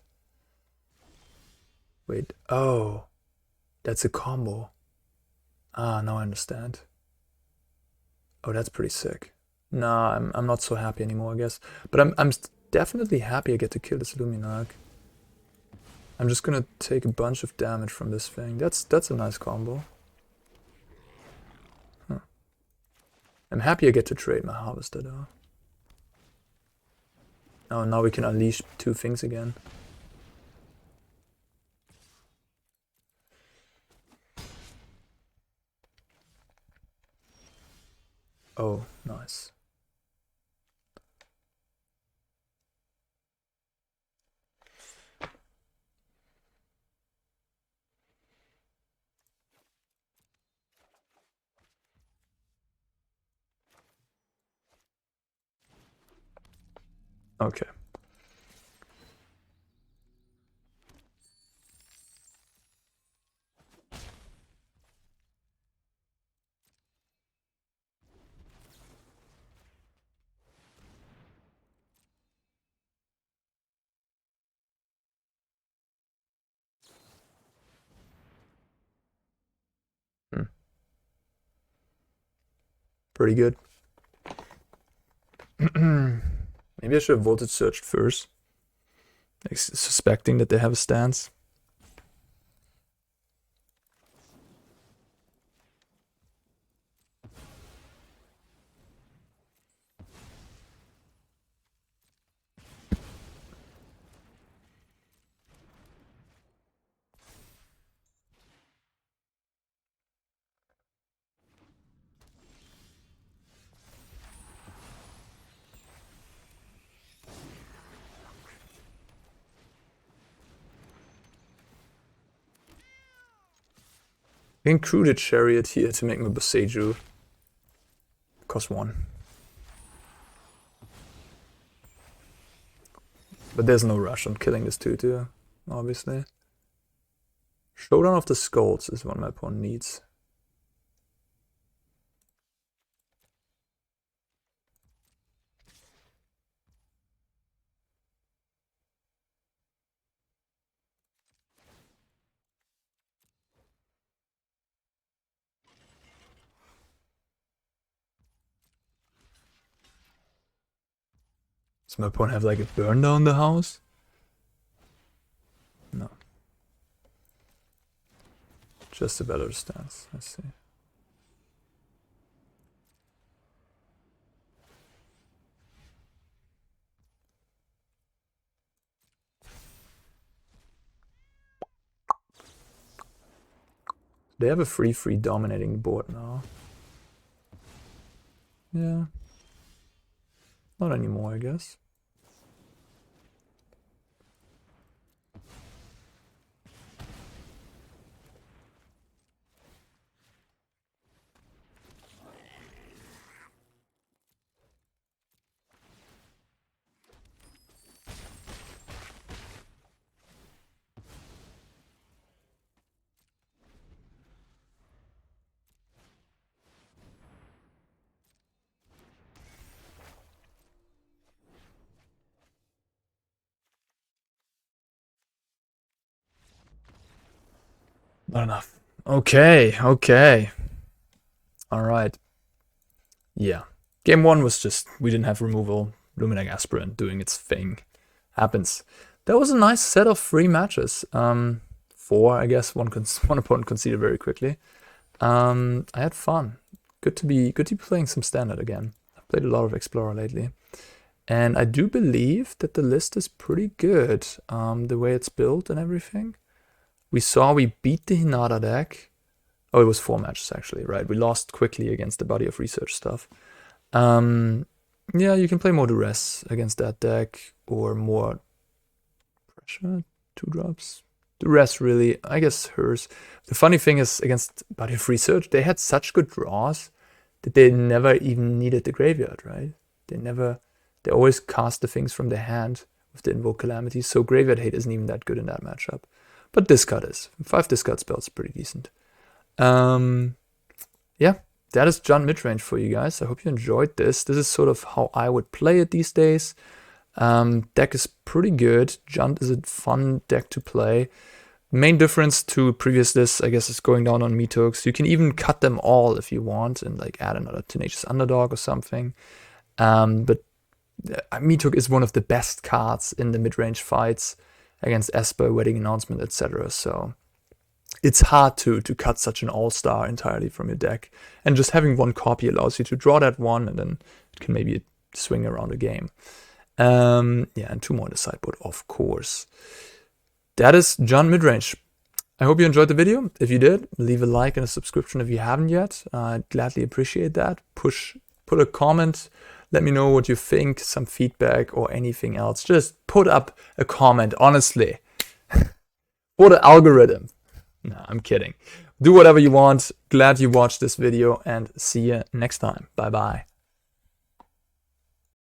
Wait, oh, that's a combo. Ah, now I understand. Oh, that's pretty sick. Nah, I'm not so happy anymore, I guess. But I'm definitely happy I get to kill this Luminarch. I'm just gonna take a bunch of damage from this thing. That's a nice combo. Huh. I'm happy I get to trade my Harvester though. Oh, now we can unleash 2 things again. Oh, nice. Okay. Pretty good. Maybe I should have voltage searched first. Like, suspecting that they have a stance. I can crew the Chariot here to make my Boseiju. Cost 1. But there's no rush on killing this 2/2, obviously. Showdown of the Skulls is what my opponent needs. Does my opponent have like a burn down the house? No. Just a better stance, I see. They have a 3/3 dominating the board now. Yeah. Not anymore, I guess. Not enough. Okay, okay. Alright. Yeah. Game 1 was just, we didn't have removal. Luminac Aspirant doing its thing. Happens. That was a nice set of 3 matches. 4, I guess. One opponent conceded very quickly. I had fun. Good to be playing some Standard again. I've played a lot of Explorer lately. And I do believe that the list is pretty good. The way it's built and everything. We beat the Hinata deck. Oh, it was 4 matches actually, right? We lost quickly against the Body of Research stuff. Yeah, you can play more Duress against that deck, or more Pressure, 2-drops. Duress really, I guess hers. The funny thing is, against Body of Research, they had such good draws that they never even needed the graveyard, right? They always cast the things from their hand with the Invoke Calamities, so Graveyard Hate isn't even that good in that matchup. But discard is. 5 discard spells, pretty decent. Yeah, that is Jund Midrange for you guys. I hope you enjoyed this. This is sort of how I would play it these days. Deck is pretty good. Jund is a fun deck to play. Main difference to previous lists, I guess, is going down on Meathooks. You can even cut them all if you want and like add another Tenacious Underdog or something. But Meathook is one of the best cards in the mid-range fights against Esper, Wedding Announcement, etc. So it's hard to cut such an all-star entirely from your deck. And just having 1 copy allows you to draw that 1, and then it can maybe swing around a game. Yeah, and 2 more in the sideboard, of course. That is Jund Midrange. I hope you enjoyed the video. If you did, leave a like and a subscription if you haven't yet. I'd gladly appreciate that. Put a comment. Let me know what you think, some feedback or anything else. Just put up a comment, honestly. For the algorithm. No, I'm kidding. Do whatever you want. Glad you watched this video, and see you next time. Bye-bye.